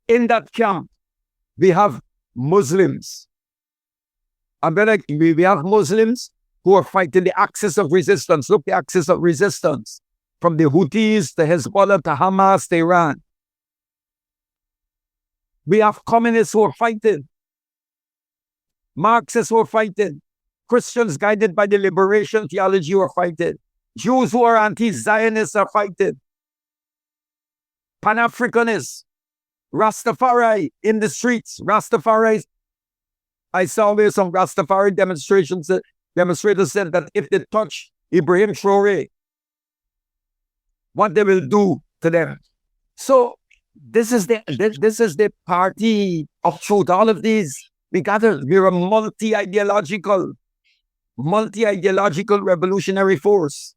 in that camp, we have Muslims. We have Muslims who are fighting the axis of resistance. Look, the axis of resistance. From the Houthis, to Hezbollah, to Hamas, to Iran. We have communists who are fighting. Marxists who are fighting. Christians guided by the liberation theology who are fighting. Jews who are anti-Zionists are fighting. Pan-Africanists. Rastafari in the streets. Rastafari. I saw where some Rastafari demonstrators said that if they touch Ibrahim Traore, what they will do to them. So this is the party of truth. All of these, we're a multi-ideological revolutionary force.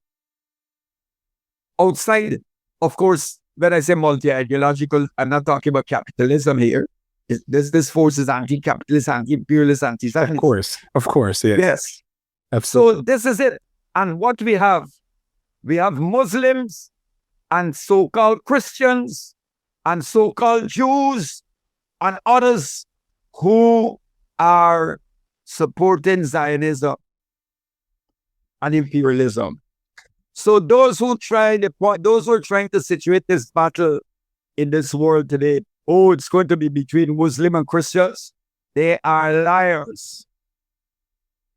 Outside, of course, when I say multi-ideological, I'm not talking about capitalism here. This force is anti-capitalist, anti-imperialist, anti-Zionist. Of course, yes. Yes. Absolutely. So this is it. And what we have Muslims and so-called Christians and so-called Jews and others who are supporting Zionism and imperialism. So those who are trying to situate this battle in this world today, it's going to be between Muslim and Christians, they are liars.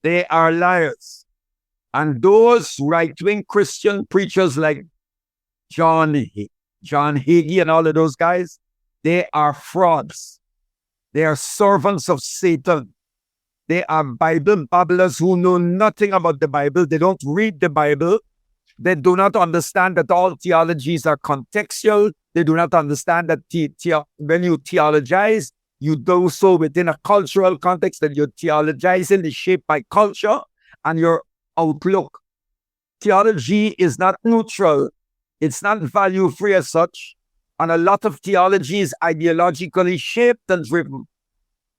They are liars. And those right-wing Christian preachers like John Hagee and all of those guys, they are frauds. They are servants of Satan. They are Bible babblers who know nothing about the Bible. They don't read the Bible. They do not understand that all theologies are contextual. They do not understand that when you theologize, you do so within a cultural context, that you're theologizing is shaped by culture and your outlook. Theology is not neutral. It's not value-free as such. And a lot of theology is ideologically shaped and driven.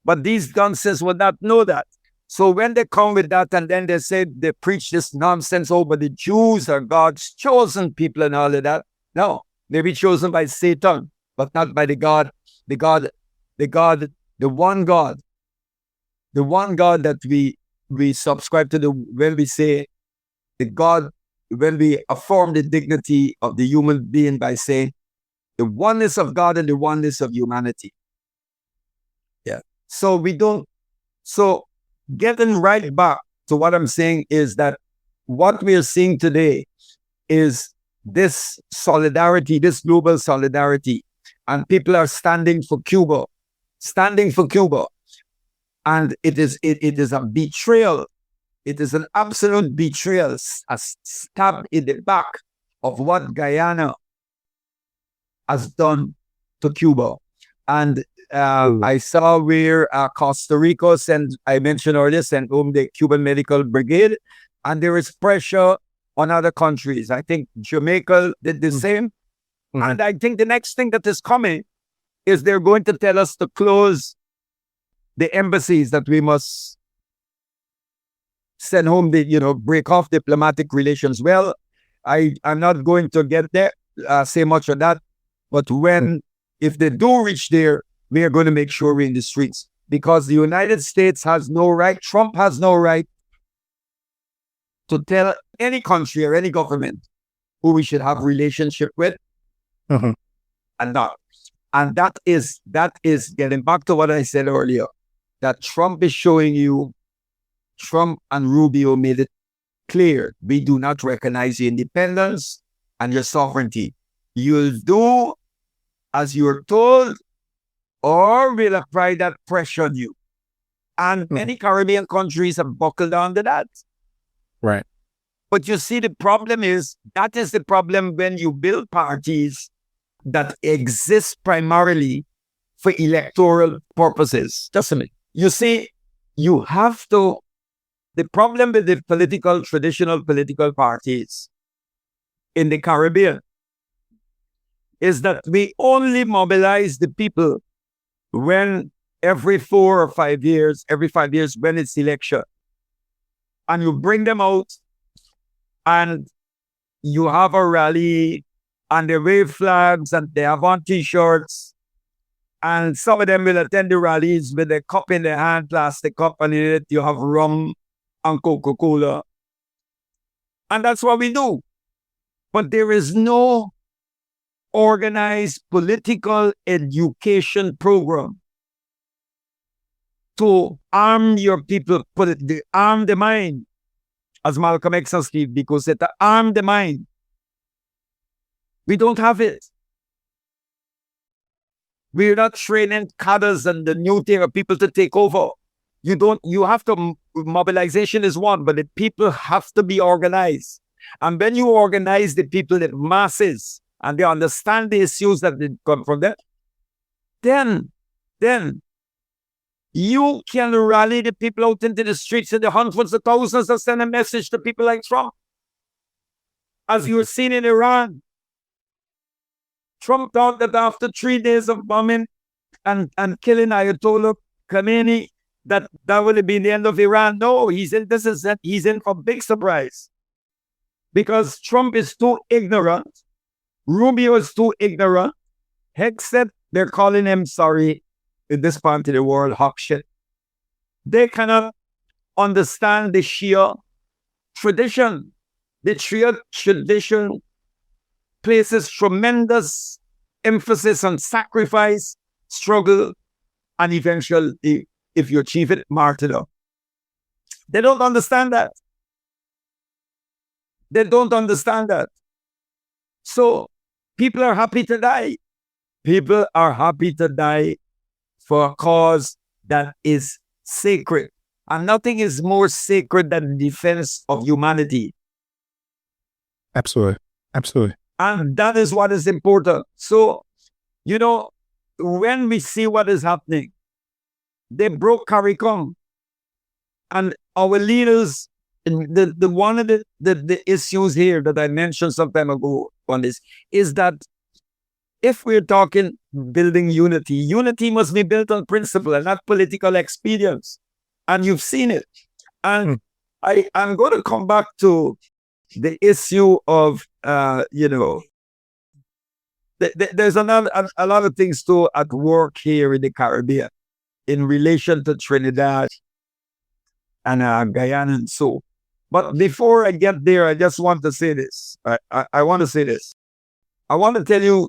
But these dunces will not know that. So when they come with that and then they preach this nonsense over the Jews are God's chosen people and all of that. No, they be chosen by Satan, but not by the one God that we subscribe to, when we say the God, when we affirm the dignity of the human being by saying the oneness of God and the oneness of humanity. Yeah. So getting right back to what I'm saying is that what we are seeing today is this solidarity, this global solidarity, and people are standing for Cuba. And it is a betrayal. It is an absolute betrayal, a stab in the back of what Guyana has done to Cuba. And I saw where Costa Rica I mentioned earlier, sent home the Cuban Medical Brigade, and there is pressure on other countries. I think Jamaica did the same. Mm-hmm. And I think the next thing that is coming is they're going to tell us to close the embassies, that we must send home break off diplomatic relations. Well, I'm not going to say much of that, but if they do reach there, we are going to make sure we're in the streets, because the United States has no right, Trump has no right to tell any country or any government who we should have relationship with and not. And that is getting back to what I said earlier, that Trump is showing you, Trump and Rubio made it clear, we do not recognize your independence and your sovereignty. You'll do as you're told, or we'll apply that pressure on you. And many Caribbean countries have buckled under that. Right. But you see, the problem is, that is the problem when you build parties that exist primarily for electoral purposes. Doesn't it? You see, you have to, the problem with the traditional political parties in the Caribbean is that we only mobilize the people when every 5 years, when it's election. And you bring them out and you have a rally and they wave flags and they have on t-shirts. And some of them will attend the rallies with a cup in their hand, plastic cup, and in it you have rum and Coca-Cola. And that's what we do. But there is no organized political education program to arm your people, arm the mind, as Malcolm X and Steve Biko said, to arm the mind. We don't have it. We're not training cadres and the new tier people to take over. You have to, mobilization is one, but the people have to be organized. And when you organize the people, the masses, and they understand the issues that come from them, then you can rally the people out into the streets in the hundreds of thousands and send a message to people like Trump. As you're seeing in Iran, Trump thought that after 3 days of bombing and killing Ayatollah Khamenei, that would have been the end of Iran. No, he's in for a big surprise. Because Trump is too ignorant. Rubio is too ignorant. Hegseth, they're calling him, sorry, in this part of the world, hawk shit. They cannot understand the Shia tradition. The Shia tradition places tremendous emphasis on sacrifice, struggle, and eventually, if you achieve it, martyrdom. They don't understand that. They don't understand that. So people are happy to die. People are happy to die for a cause that is sacred. And nothing is more sacred than the defense of humanity. Absolutely. Absolutely. And that is what is important. So, when we see what is happening, they broke CARICOM. And our leaders, the one of the issues here that I mentioned some time ago on this is that if we're talking building unity must be built on principle and not political expedience. And you've seen it. And I'm going to come back to the issue of, there's a lot of things too at work here in the Caribbean in relation to Trinidad and Guyana and so. But before I get there, I just want to say this. I want to say this. I want to tell you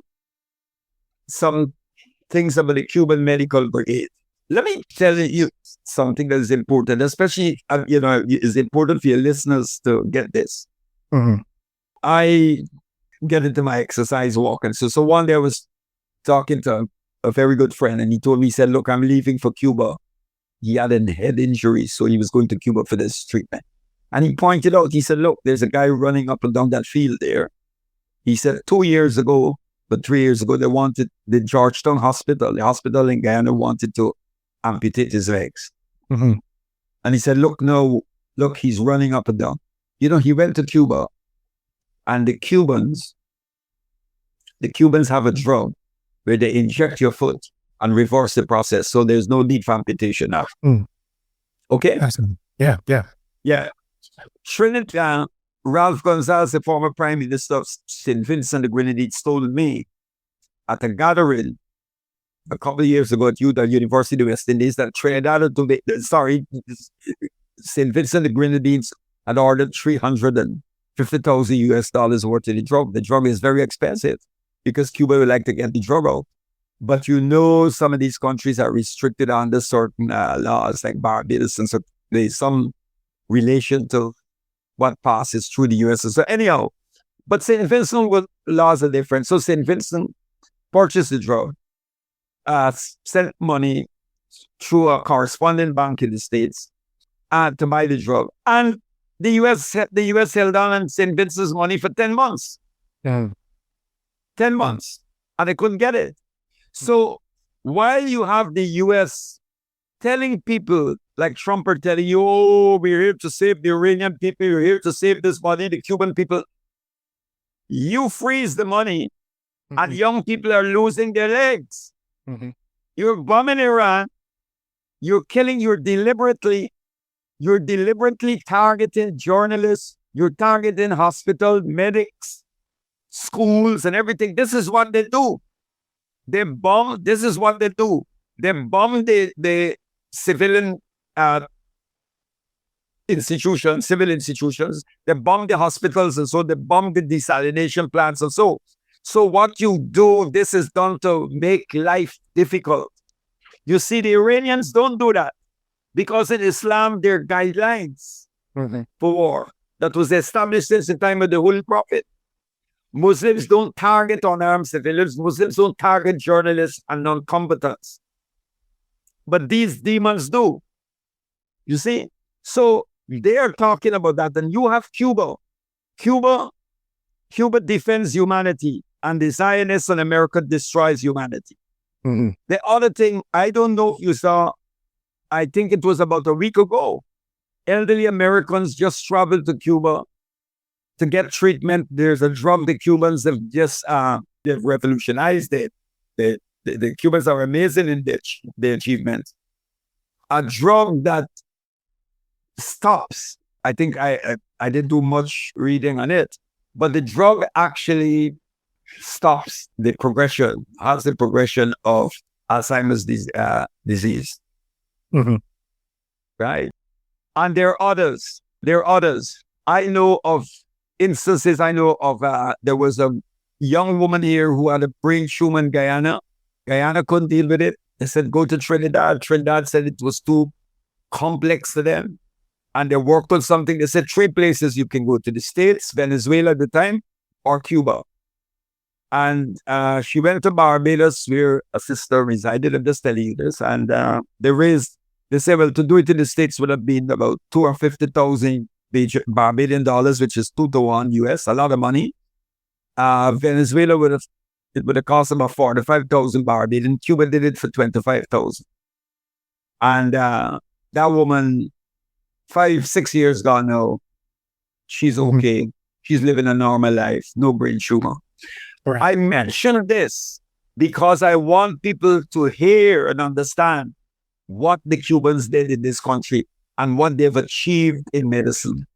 some things about the Cuban Medical Brigade. Let me tell you something that is important, especially, it's important for your listeners to get this. Mm-hmm. I get into my exercise walking. So one day I was talking to a very good friend and he told me, he said, look, I'm leaving for Cuba. He had a head injury, so he was going to Cuba for this treatment. And he pointed out, he said, look, there's a guy running up and down that field there. He said 3 years ago, they wanted the Georgetown Hospital, the hospital in Guyana wanted to amputate his legs. Mm-hmm. And he said, look, he's running up and down. He went to Cuba and the Cubans have a drug where they inject your foot and reverse the process. So there's no need for amputation now. Mm. Okay? Awesome. Yeah. Trinidad, Ralph Gonzalez, the former Prime Minister of St. Vincent and the Grenadines, told me at a gathering a couple of years ago at Utah University of the West Indies that St. Vincent and the Grenadines had ordered $350,000 worth of the drug. The drug is very expensive because Cuba would like to get the drug out. But some of these countries are restricted under certain laws like Barbados, and so there's some relation to what passes through the U.S. So anyhow, but St. Vincent laws are different. So St. Vincent purchased the drug, sent money through a correspondent bank in the States to buy the drug. And the US held on and sent Vincent's money for 10 months. Yeah. 10 months. And they couldn't get it. So while you have the US telling people like Trump are telling you, oh, we're here to save the Iranian people, we're here to save this money, the Cuban people, you freeze the money and young people are losing their legs. You're bombing Iran, you're deliberately targeting journalists, you're targeting hospitals, medics, schools, and everything. This is what they do. This is what they do. They bomb the civilian civil institutions. They bomb the hospitals, and so they bomb the desalination plants, and so. So what you do, this is done to make life difficult. You see, the Iranians don't do that because in Islam, there are guidelines for war that was established since the time of the Holy Prophet. Muslims don't target unarmed civilians. Muslims don't target journalists and non-combatants. But these demons do. You see? So they are talking about that. And you have Cuba. Cuba defends humanity, and the Zionists and America destroys humanity. The other thing, I don't know if you saw, I think it was about a week ago, elderly Americans just traveled to Cuba to get treatment. There's a drug the Cubans have just they've revolutionized it. The Cubans are amazing in their achievements. A drug that stops. I think I didn't do much reading on it, but the drug actually stops the progression of Alzheimer's disease. Right? And there are others. I know of instances. There was a young woman here who had a brain tumor in Guyana. Guyana couldn't deal with it. They said, go to Trinidad. Trinidad said it was too complex for them. And they worked on something. They said 3 places you can go: to the States, Venezuela at the time, or Cuba. And she went to Barbados, where a sister resided. I'm just telling you this. And they said, well, to do it in the States would have been about $250,000 Barbadian dollars, which is 2 to 1 US, a lot of money. Venezuela would have cost about 45,000 Barbadian. Cuba did it for 25,000. And that woman, 5-6 years gone now, she's okay. She's living a normal life, no brain tumor. Right. I mention this because I want people to hear and understand what the Cubans did in this country and what they've achieved in medicine.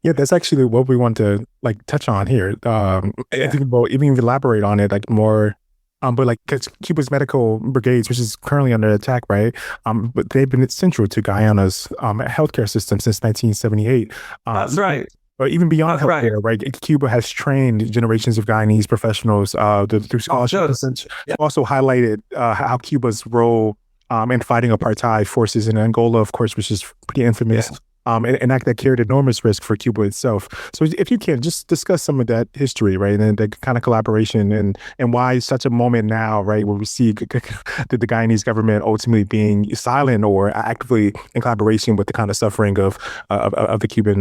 Yeah, that's actually what we want to touch on here. I think we'll even elaborate on it more. But because Cuba's medical brigades, which is currently under attack, right? But they've been central to Guyana's healthcare system since 1978. That's right. But even beyond healthcare, right? Cuba has trained generations of Guyanese professionals through scholarships. Also highlighted how Cuba's role in fighting apartheid forces in Angola, of course, which is pretty infamous. An act that carried enormous risk for Cuba itself. So if you can, just discuss some of that history, right? And the kind of collaboration and why such a moment now, right, where we see the Guyanese government ultimately being silent or actively in collaboration with the kind of suffering of the Cuban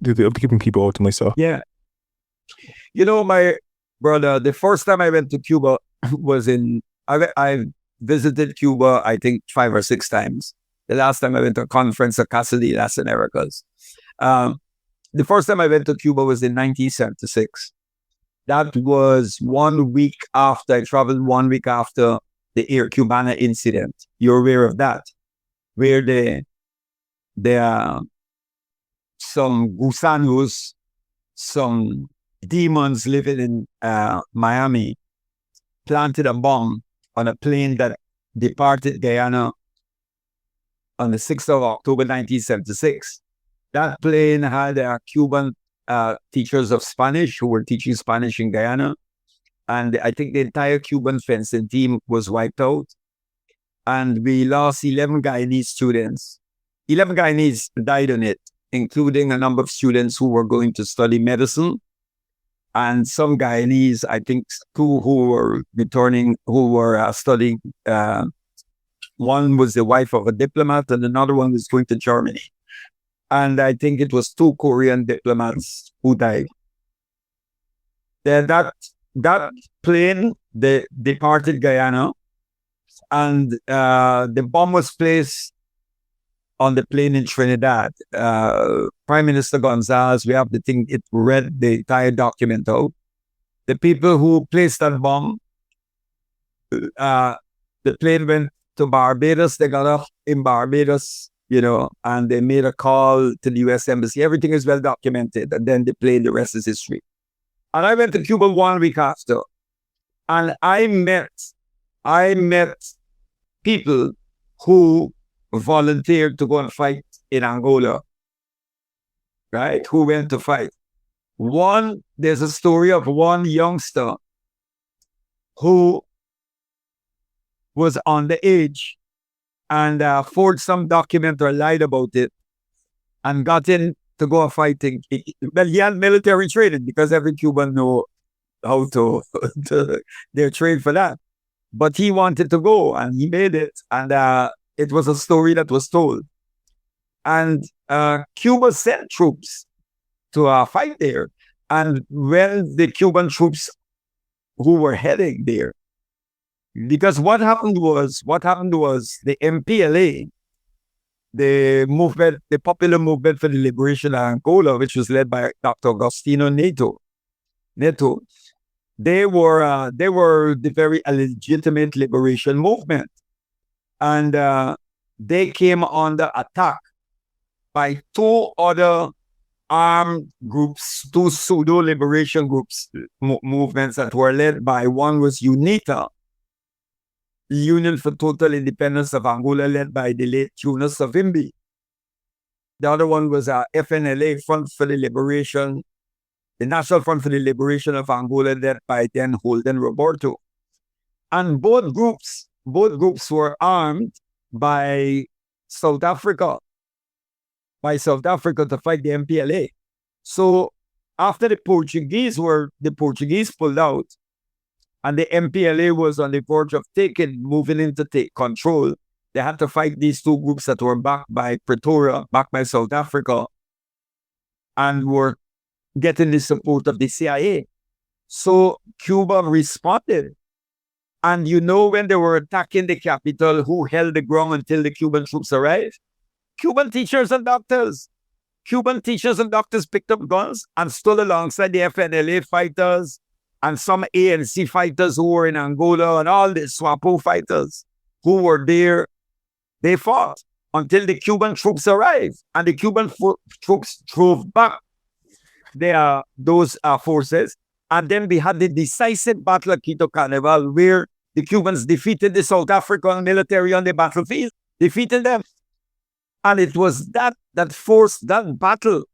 the Cuban people ultimately. So yeah. You know, my brother, the first time I went to Cuba was I visited Cuba, I think 5 or 6 times. The last time I went to a conference at Casa de las Americas. The first time I went to Cuba was in 1976. That was 1 week after, I traveled 1 week after the Air Cubana incident. You're aware of that? Where there are some gusanos, some demons living in Miami, planted a bomb on a plane that departed Guyana on the 6th of October, 1976. That plane had Cuban teachers of Spanish who were teaching Spanish in Guyana. And I think the entire Cuban fencing team was wiped out. And we lost 11 Guyanese students. 11 Guyanese died on it, including a number of students who were going to study medicine. And some Guyanese, I think, who were studying One was the wife of a diplomat, and another one was going to Germany. And I think it was 2 Korean diplomats who died. Then that plane, they departed Guyana, and the bomb was placed on the plane in Trinidad. Prime Minister Gonzalez, we have the thing, it read the entire document out. The people who placed that bomb, the plane went to Barbados. They got off in Barbados, and they made a call to the U.S. Embassy. Everything is well documented. And then they played, the rest is history. And I went to Cuba 1 week after. And I met people who volunteered to go and fight in Angola, right? Who went to fight. There's a story of one youngster who was on the age and forged some document or lied about it and got in to go fighting. Well, he had military training because every Cuban know how to they're trained for that. But he wanted to go and he made it. And it was a story that was told. And Cuba sent troops to fight there. And when the Cuban troops who were heading there, because what happened was the MPLA, the Popular Movement for the Liberation of Angola, which was led by Dr. Agostinho Neto, they were the very legitimate liberation movement. And they came under attack by 2 other armed groups, 2 pseudo-liberation groups, movements that were led by, one was UNITA, the Union for Total Independence of Angola, led by the late Jonas Savimbi. The other one was FNLA, Front for the Liberation, the National Front for the Liberation of Angola, led by then Holden Roberto. And both groups were armed by South Africa to fight the MPLA. So after the Portuguese pulled out, and the MPLA was on the verge of moving in to take control, they had to fight these 2 groups that were backed by Pretoria, backed by South Africa, and were getting the support of the CIA. So Cuba responded. And when they were attacking the capital, who held the ground until the Cuban troops arrived? Cuban teachers and doctors. Cuban teachers and doctors picked up guns and stood alongside the FNLA fighters and some ANC fighters who were in Angola and all the SWAPO fighters who were there. They fought until the Cuban troops arrived, and the Cuban troops drove back those forces. And then we had the decisive battle at Quito Carnival, where the Cubans defeated the South African military on the battlefield, defeated them. And it was that forced that battle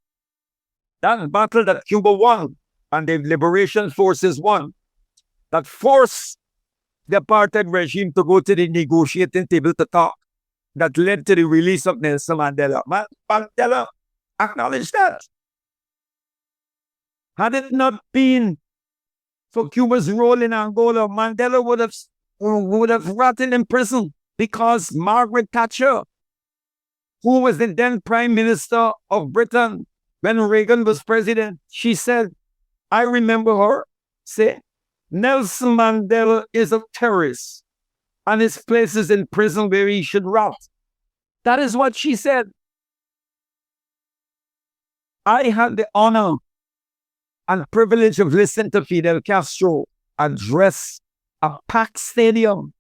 that Cuba won and the liberation forces won, that forced the apartheid regime to go to the negotiating table to talk, that led to the release of Nelson Mandela. Mandela acknowledged that. Had it not been for Cuba's role in Angola, Mandela would have rotted in prison, because Margaret Thatcher, who was the then Prime Minister of Britain when Reagan was president, she said, I remember her say, Nelson Mandela is a terrorist and his place is in prison where he should rot. That is what she said. I had the honor and privilege of listening to Fidel Castro address a packed stadium.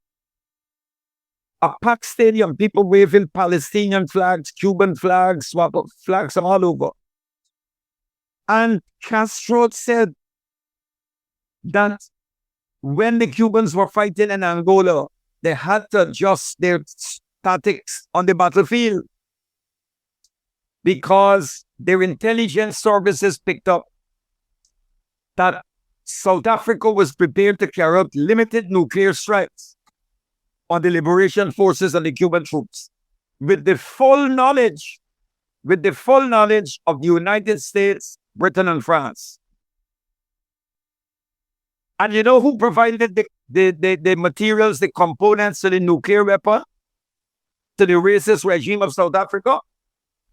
People waving Palestinian flags, Cuban flags, swap flags all over. And Castro said that when the Cubans were fighting in Angola, they had to adjust their tactics on the battlefield because their intelligence services picked up that South Africa was prepared to carry out limited nuclear strikes on the liberation forces and the Cuban troops with the full knowledge of the United States, Britain, and France. And you know who provided the materials, the components to the nuclear weapon? to the racist regime of South Africa,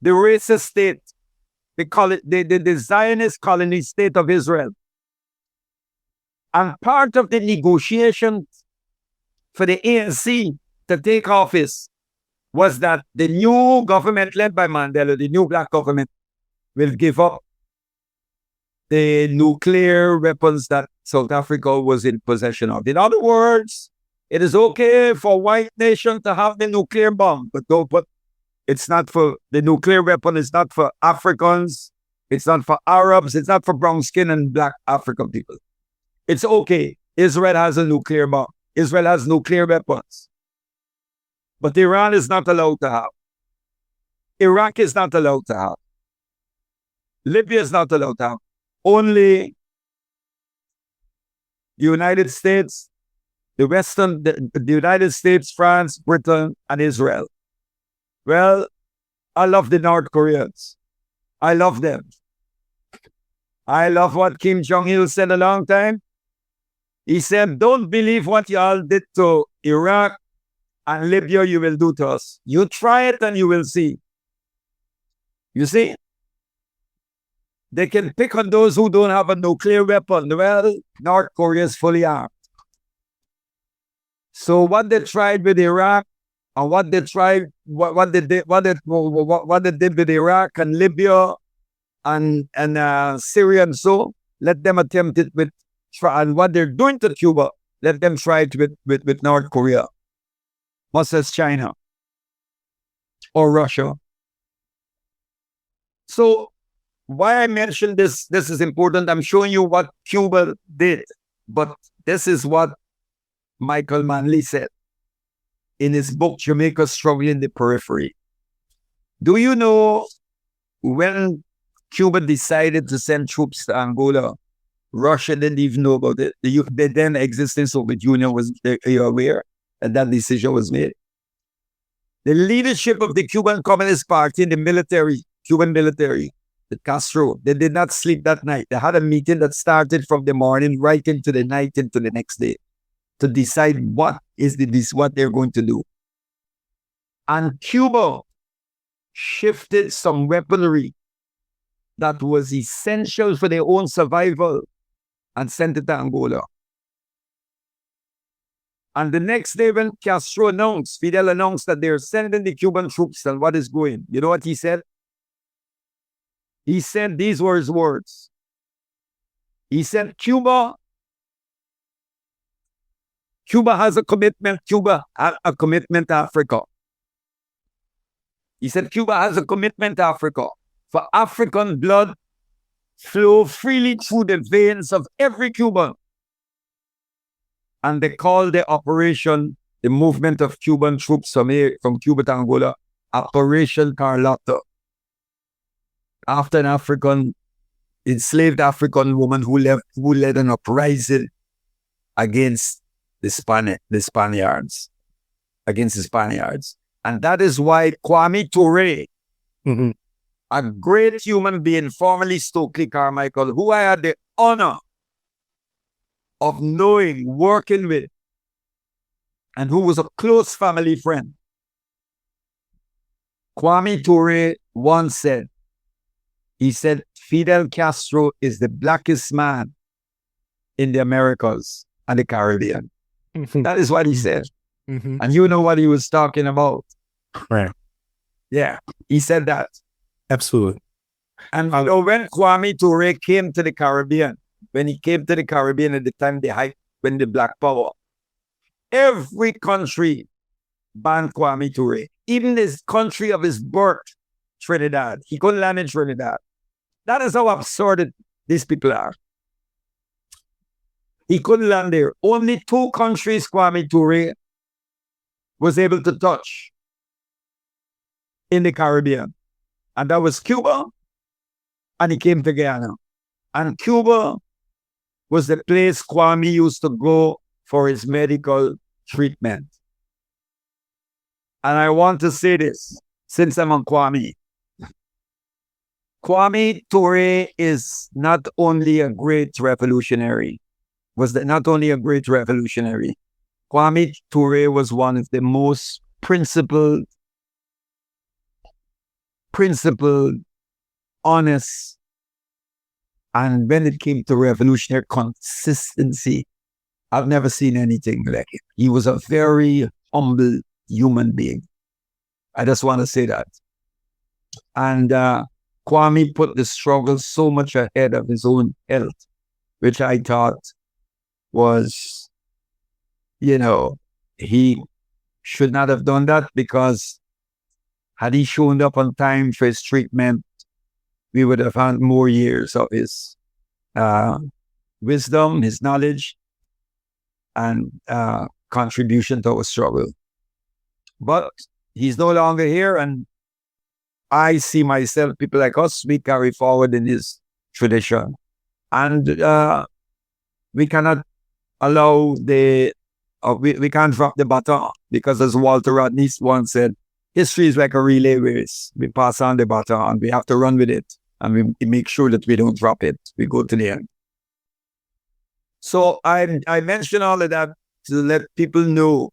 the racist state. They call it the Zionist colony state of Israel. And part of the negotiations for the ANC to take office was that the new government led by Mandela, the new black government, will give up the nuclear weapons that South Africa was in possession of. In other words, it is okay for white nation to have the nuclear bomb, but it's not for the nuclear weapon. It's not for Africans. It's not for Arabs. It's not for brown skin and black African people. It's okay. Israel has a nuclear bomb. Israel has nuclear weapons. But Iran is not allowed to have. Iraq is not allowed to have. Libya is not allowed to have. Only the United States, the United States, France, Britain, and Israel. Well, I love the North Koreans. I love them. I love what Kim Jong-il said a long time. He said, don't believe what y'all did to Iraq and Libya you will do to us. You try it and you will see. You see? They can pick on those who don't have a nuclear weapon. Well, North Korea is fully armed. So what they tried with Iraq and what they did with Iraq and Libya and Syria and so, let them attempt it with, and what they're doing to Cuba, let them try it with North Korea, much as China or Russia. So why I mentioned this is important. I'm showing you what Cuba did, but this is what Michael Manley said in his book, Jamaica Struggle in the Periphery. Do you know when Cuba decided to send troops to Angola, Russia didn't even know about it? The then existing Soviet Union was aware that that decision was made. The leadership of the Cuban Communist Party, the military, Cuban military, the Castro, they did not sleep that night. They had a meeting that started from the morning right into the night into the next day to decide what they're going to do. And Cuba shifted some weaponry that was essential for their own survival and sent it to Angola. And the next day when Fidel announced that they're sending the Cuban troops and what is going, you know what he said? He said these were his words. He said, Cuba has a commitment. Cuba has a commitment to Africa. He said, Cuba has a commitment to Africa. For African blood flow freely through the veins of every Cuban. And they called the operation, the movement of Cuban troops from Cuba to Angola, Operation Carlotta. After an enslaved African woman who led an uprising against the Spaniards. And that is why Kwame Ture, a great human being, formerly Stokely Carmichael, who I had the honor of knowing, working with, and who was a close family friend. Kwame Ture once said, he said, Fidel Castro is the blackest man in the Americas and the Caribbean. That is what he said. And you know what he was talking about. Right. Yeah, he said that. Absolutely. And when Kwame Ture came to the Caribbean, at the time when the Black Power, every country banned Kwame Ture. Even his country of his birth, Trinidad. He couldn't land in Trinidad. That is how absurd these people are. He couldn't land there. Only 2 countries Kwame Ture was able to touch in the Caribbean. And that was Cuba, and he came to Guyana. And Cuba was the place Kwame used to go for his medical treatment. And I want to say this, since I'm on Kwame. Kwame Ture is not only a great revolutionary, Kwame Ture was one of the most principled principled, honest, and when it came to revolutionary consistency, I've never seen anything like it. He was a very humble human being. I just want to say that. And Kwame put the struggle so much ahead of his own health, which I thought was, he should not have done that, because had he shown up on time for his treatment, we would have had more years of his wisdom, his knowledge, and contribution to our struggle. But he's no longer here, and I see myself, people like us, we carry forward in his tradition. And we cannot allow we can't drop the baton, because as Walter Rodney once said, history is like a relay race. We pass on the baton, we have to run with it, and we make sure that we don't drop it. We go to the end. So I mention all of that to let people know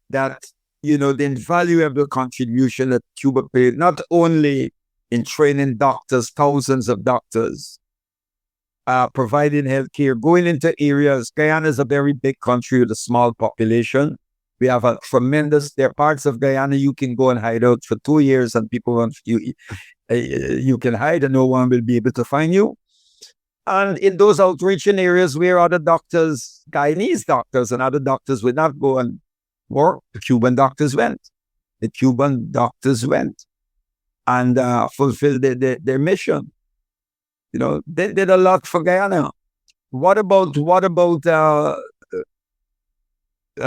that, the invaluable contribution that Cuba paid, not only in training doctors, thousands of doctors, providing healthcare, going into areas. Guyana is a very big country with a small population. We have there are parts of Guyana you can go and hide out for 2 years, and people want you can hide and no one will be able to find you. And in those outreaching areas where other doctors, Guyanese doctors and other doctors would not go and work, the Cuban doctors went. The Cuban doctors went and fulfilled their mission. They did a lot for Guyana. What about a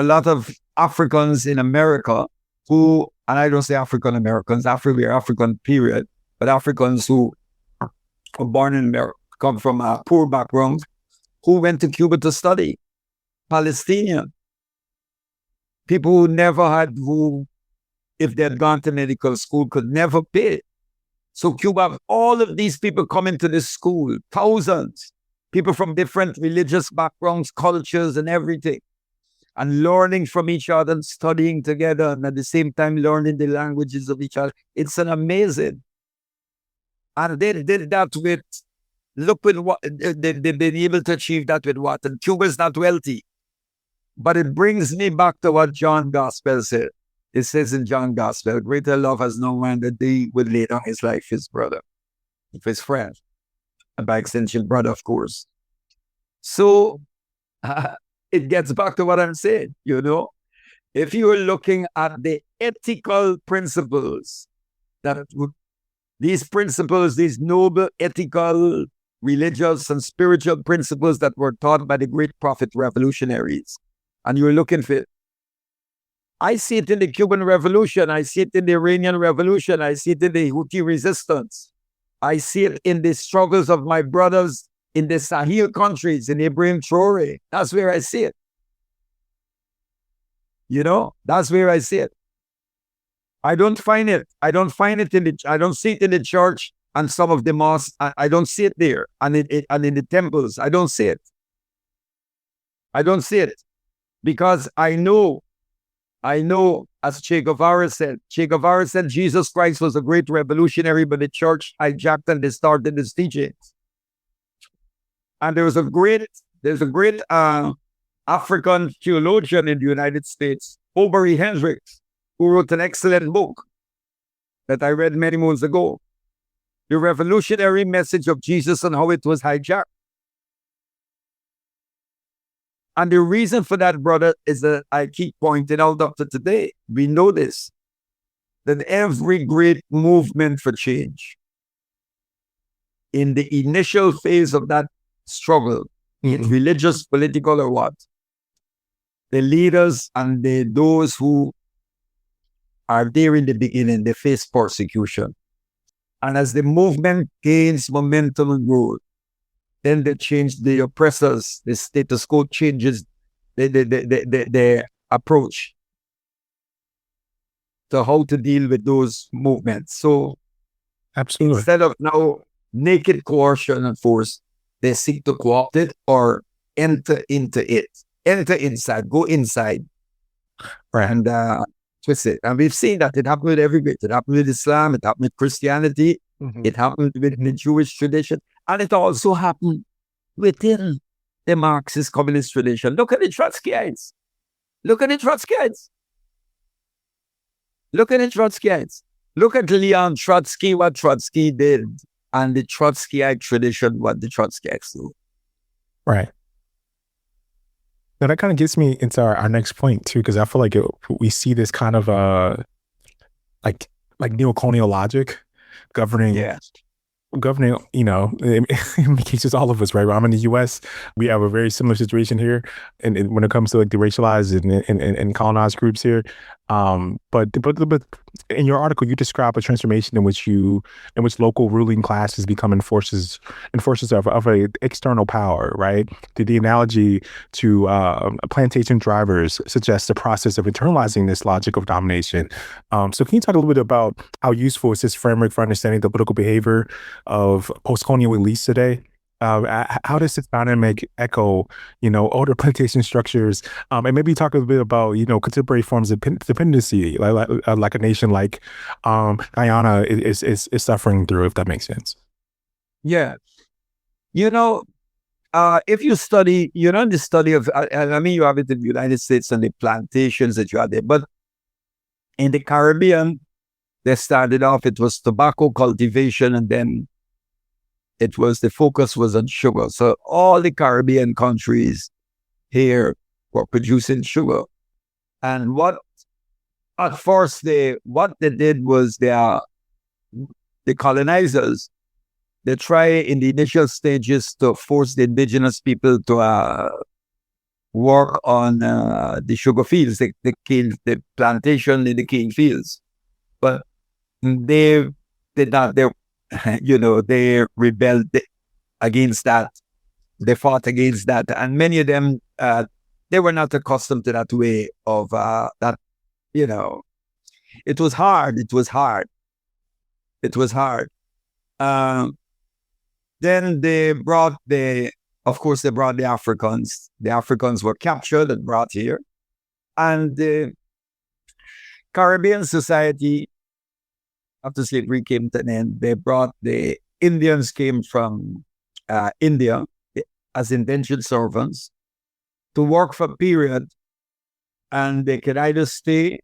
lot of Africans in America who, and I don't say African Americans, we're African period, but Africans who were born in America, come from a poor background, who went to Cuba to study. Palestinian. People who if they had gone to medical school, could never pay. So Cuba, all of these people coming to this school, thousands, people from different religious backgrounds, cultures, and everything, and learning from each other and studying together, and at the same time learning the languages of each other. It's an amazing. And they did that with, look with what, they've been able to achieve that with what? And Cuba's not wealthy. But it brings me back to what John Gospel said. It says in John Gospel, greater love has no man that they would lay down his life, his brother, his friend, and by extension, brother, of course. So it gets back to what I'm saying, if you are looking at the ethical principles, these noble ethical, religious, and spiritual principles that were taught by the great prophet revolutionaries, and you're looking for it. I see it in the Cuban Revolution. I see it in the Iranian Revolution. I see it in the Houthi resistance. I see it in the struggles of my brothers in the Sahel countries, in Ibrahim Traore. That's where I see it. That's where I see it. I don't find it. I don't see it in the church and some of the mosques. I don't see it there. And in the temples, I don't see it. I don't see it. Because I know, as Che Guevara said, Jesus Christ was a great revolutionary, but the church hijacked and distorted his teachings. And there's a great African theologian in the United States, Aubrey Hendricks, who wrote an excellent book that I read many months ago, The Revolutionary Message of Jesus and How It Was Hijacked. And the reason for that, brother, is that I keep pointing out up to today. We know this, that every great movement for change, in the initial phase of that struggle, religious, political, or what, the leaders and those who are there in the beginning, they face persecution. And as the movement gains momentum and growth, then they change the oppressors, the status quo changes their approach to how to deal with those movements. So absolutely, instead of now naked coercion and force, they seek to co-opt it or enter into it. Enter inside, go inside. Right. And twisted. And we've seen that it happened with every group. It happened with Islam, it happened with Christianity, it happened with the Jewish tradition, and it also happened within the Marxist communist tradition. Look at the Trotskyites. Look at the Trotskyites. Look at the Trotskyites. Look at Leon Trotsky, what Trotsky did, and the Trotskyite tradition, what the Trotskyites do. Right. Now that kind of gets me into our next point too, because I feel like we see this kind of like neocolonial logic governing governing, it cases all of us, right? I'm in the U.S. We have a very similar situation here, and when it comes to like the racialized and colonized groups here. But in your article, you describe a transformation in which local ruling classes become enforcers of a external power, right? The analogy to plantation drivers suggests the process of internalizing this logic of domination. So can you talk a little bit about how useful is this framework for understanding the political behavior of post-colonial elites today? How does this dynamic echo, older plantation structures, and maybe talk a little bit about, contemporary forms of dependency, like a nation like Guyana is suffering through, if that makes sense. Yeah, if you study, the study of, I mean, you have it in the United States and the plantations that you have there, but in the Caribbean, they started off, it was tobacco cultivation, and then the focus was on sugar. So all the Caribbean countries here were producing sugar. And what they did was the colonizers, they try in the initial stages to force the indigenous people to work on the sugar fields, the plantation in the cane fields. But they did not, they rebelled against that. They fought against that. And many of them, they were not accustomed to that way of that, it was hard. Then they brought the Africans. The Africans were captured and brought here. And the Caribbean society, after slavery came to an end, the Indians came from India as indentured servants to work for a period, and they could either stay.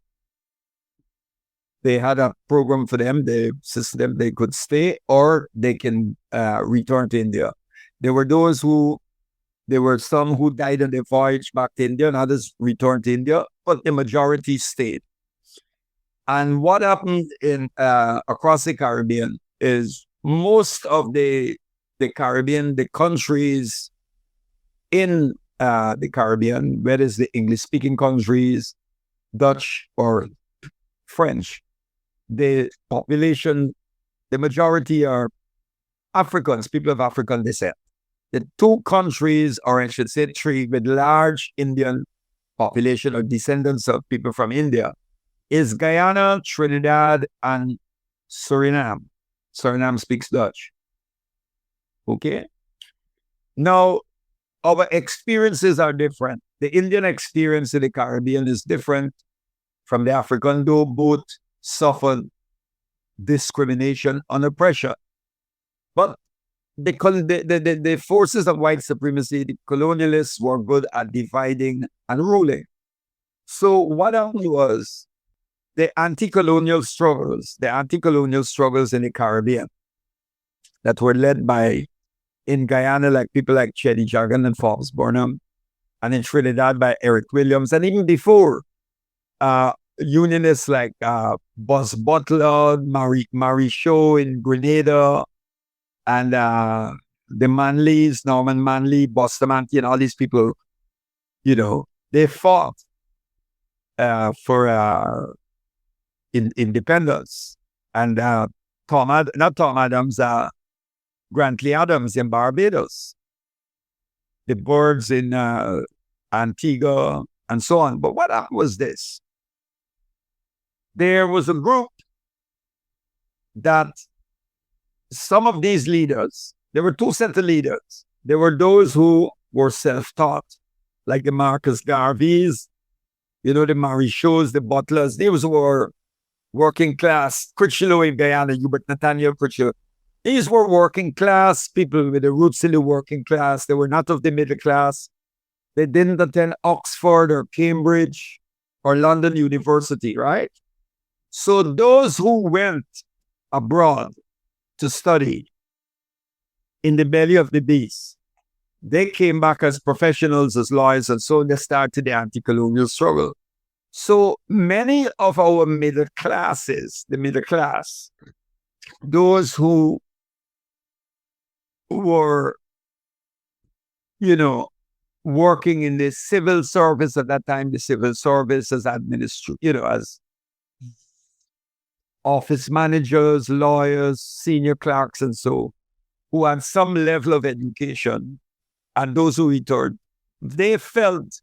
They had a program for them, the system, they could stay, or they can return to India. There were some who died on their voyage back to India, and others returned to India, but the majority stayed. And what happened in across the Caribbean is most of the Caribbean, the countries in the Caribbean, whether it's the English-speaking countries, Dutch or French, the population, the majority are Africans, people of African descent. The two countries, or I should say three, with large Indian population or descendants of people from India, is Guyana, Trinidad, and Suriname. Suriname speaks Dutch. Okay? Now, our experiences are different. The Indian experience in the Caribbean is different from the African, though both suffered discrimination and oppression. But the forces of white supremacy, the colonialists, were good at dividing and ruling. So what happened was the anti-colonial struggles in the Caribbean that were led by, in Guyana, like people like Chetty Jagan and Forbes Burnham, and in Trinidad by Eric Williams, and even before, unionists like Buzz Butler, Marie Shaw in Grenada, and the Manleys, Norman Manley, Bustamante, and all these people, they fought for independence. And not Tom Adams, Grantley Adams in Barbados, the Birds in Antigua, and so on. But what happened was this. There was a group that some of these leaders, there were two sets of leaders. There were those who were self-taught, like the Marcus Garveys, You know, the Marichots, the Butlers, those were working class. Critchlow in Guyana, Hubert Nathaniel Critchlow. These were working class people with the roots in the working class. They were not of the middle class. They didn't attend Oxford or Cambridge or London University, right? So those who went abroad to study in the belly of the beast, they came back as professionals, as lawyers, and so they started the anti-colonial struggle. So many of our middle classes, the middle class, those who were, you know, working in the civil service at that time, the civil service as as office managers, lawyers, senior clerks, and so, who had some level of education, and those who returned, they felt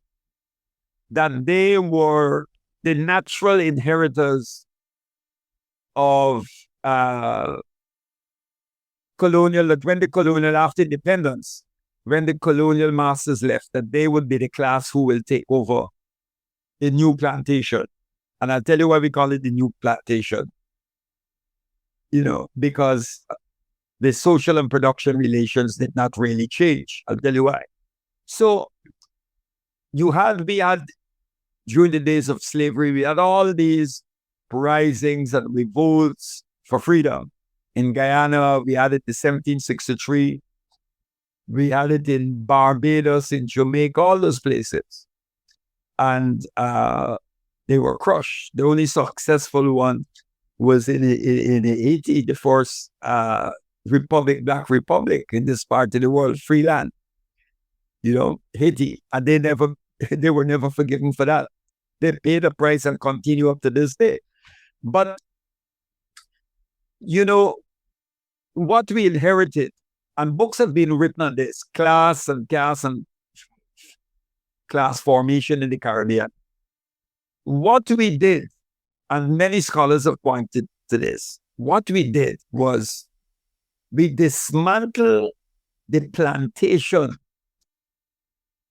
that they were the natural inheritors of colonial, that when the colonial, after independence, when the colonial masters left, that they would be the class who will take over the new plantation. And I'll tell you why we call it the new plantation. Because the social and production relations did not really change. I'll tell you why. So we had, during the days of slavery, we had all these risings and revolts for freedom. In Guyana, we had it in 1763. We had it in Barbados, in Jamaica, all those places. And they were crushed. The only successful one was in Haiti, the first Black Republic in this part of the world, free land. Haiti. And they were never forgiven for that. They paid the price and continue up to this day. But, what we inherited, and books have been written on this, class and class formation in the Caribbean. What we did, and many scholars have pointed to this, what we did was we dismantled the plantation,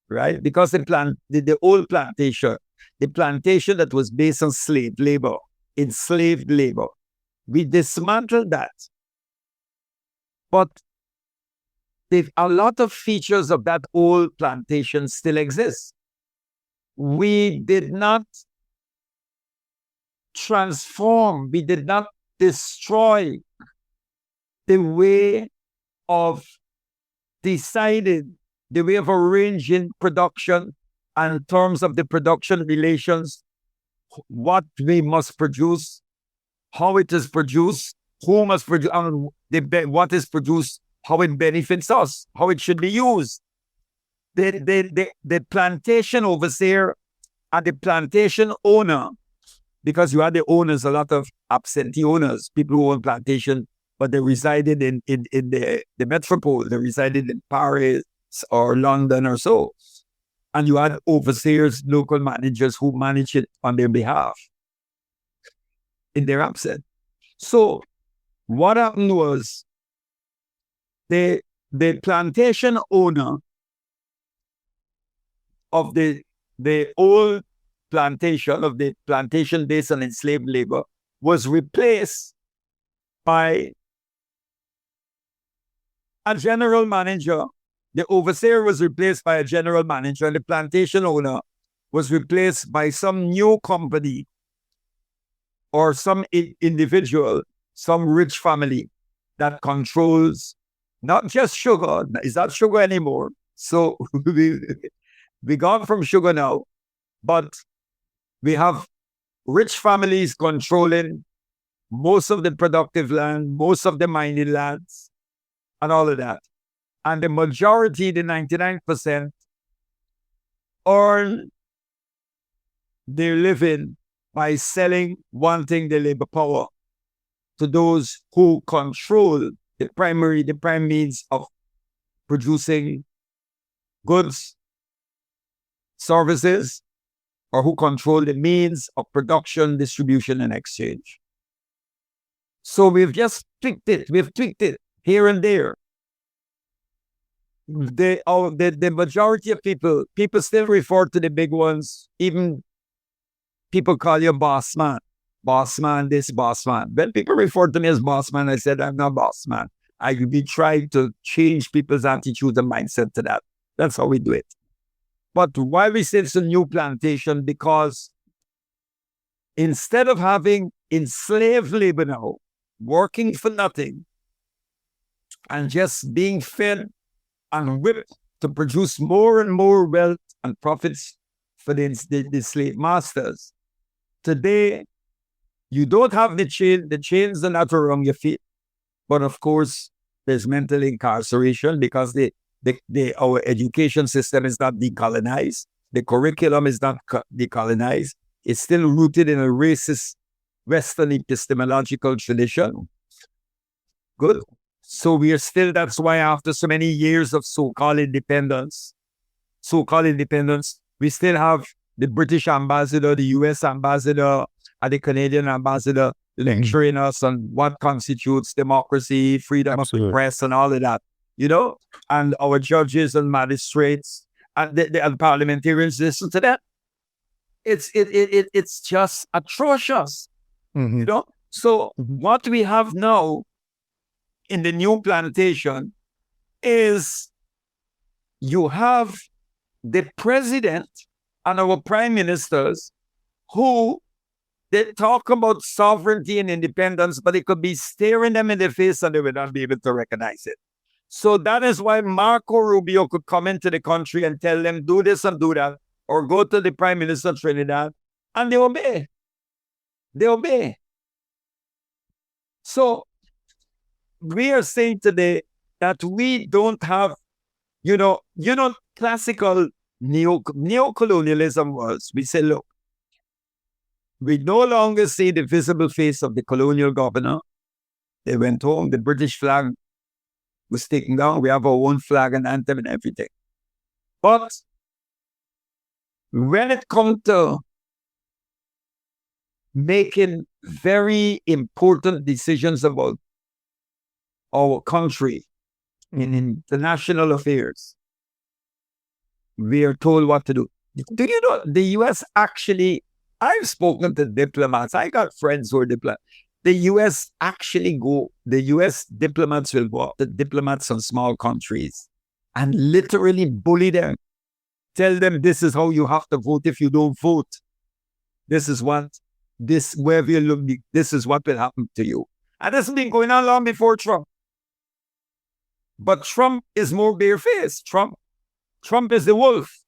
right? Because the old plantation, the plantation that was based on slave labor, enslaved labor, we dismantled that. But a lot of features of that old plantation still exist. We did not transform, we did not destroy the way of arranging production and terms of the production relations, what we must produce, how it is produced, who must produce, what is produced, how it benefits us, how it should be used. The plantation overseer and the plantation owner, because you had the owners, a lot of absentee owners, people who own plantation, but they resided in the metropole, they resided in Paris or London or so. And you had overseers, local managers who managed it on their behalf in their absence. So what happened was the plantation owner of the old plantation, of the plantation based on enslaved labor, was replaced by a general manager. The overseer was replaced by a general manager, and the plantation owner was replaced by some new company or some individual, some rich family that controls not just sugar. It's not sugar anymore. So we gone from sugar now, but we have rich families controlling most of the productive land, most of the mining lands, and all of that. And the majority, the 99%, earn their living by selling, wanting the labor power to those who control the prime means of producing goods, services, or who control the means of production, distribution, and exchange. So we've just tweaked it. We've tweaked it here and there. The majority of people still refer to the big ones, even people call you boss man. Boss man, this boss man. When people refer to me as boss man, I said, I'm not boss man. I will be trying to change people's attitude and mindset to that. That's how we do it. But why we say it's a new plantation? Because instead of having enslaved labor now, working for nothing, and just being fed and whipped to produce more and more wealth and profits for the slave masters, today, you don't have the chain. The chains are not around your feet. But of course, there's mental incarceration because our education system is not decolonized. The curriculum is not decolonized. It's still rooted in a racist Western epistemological tradition. Good. So we are still, that's why after so many years of so-called independence, we still have the British ambassador, the US ambassador, and the Canadian ambassador lecturing us on what constitutes democracy, freedom of the press, and all of that, and our judges and magistrates and the parliamentarians listen to that. It's just atrocious, So what we have now in the new plantation is you have the president and our prime ministers who they talk about sovereignty and independence, but it could be staring them in the face and they would not be able to recognize it. So that is why Marco Rubio could come into the country and tell them, do this and do that, or go to the prime minister of Trinidad, and they obey. They obey. So we are saying today that we don't have, classical neocolonialism was, we say, look, we no longer see the visible face of the colonial governor. They went home, the British flag was taken down. We have our own flag and anthem and everything. But when it comes to making very important decisions about our country in international affairs, we are told what to do. Do you know the US actually, I've spoken to diplomats. I got friends who are diplomats. The US diplomats will go up to diplomats from small countries and literally bully them. Tell them this is how you have to vote if you don't vote. This is what will happen to you. And this has been going on long before Trump. But Trump is more barefaced. Trump is the wolf.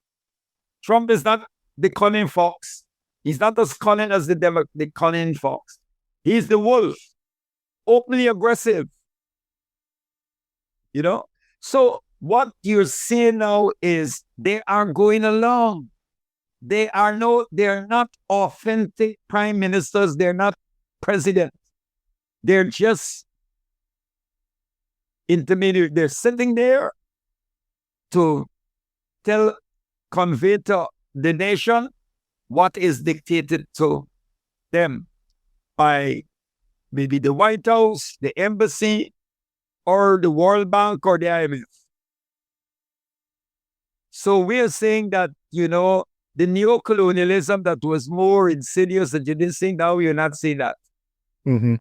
Trump is not the cunning fox. He's not as cunning as the cunning fox. He's the wolf, openly aggressive. So what you're seeing now is they are going along. They're not authentic prime ministers. They're not presidents. They're just intermediate. They're sitting there to convey to the nation what is dictated to them by maybe the White House, the embassy, or the World Bank or the IMF. So we are saying that, the neocolonialism that was more insidious that you didn't see, now you're not seeing that. Mm-hmm.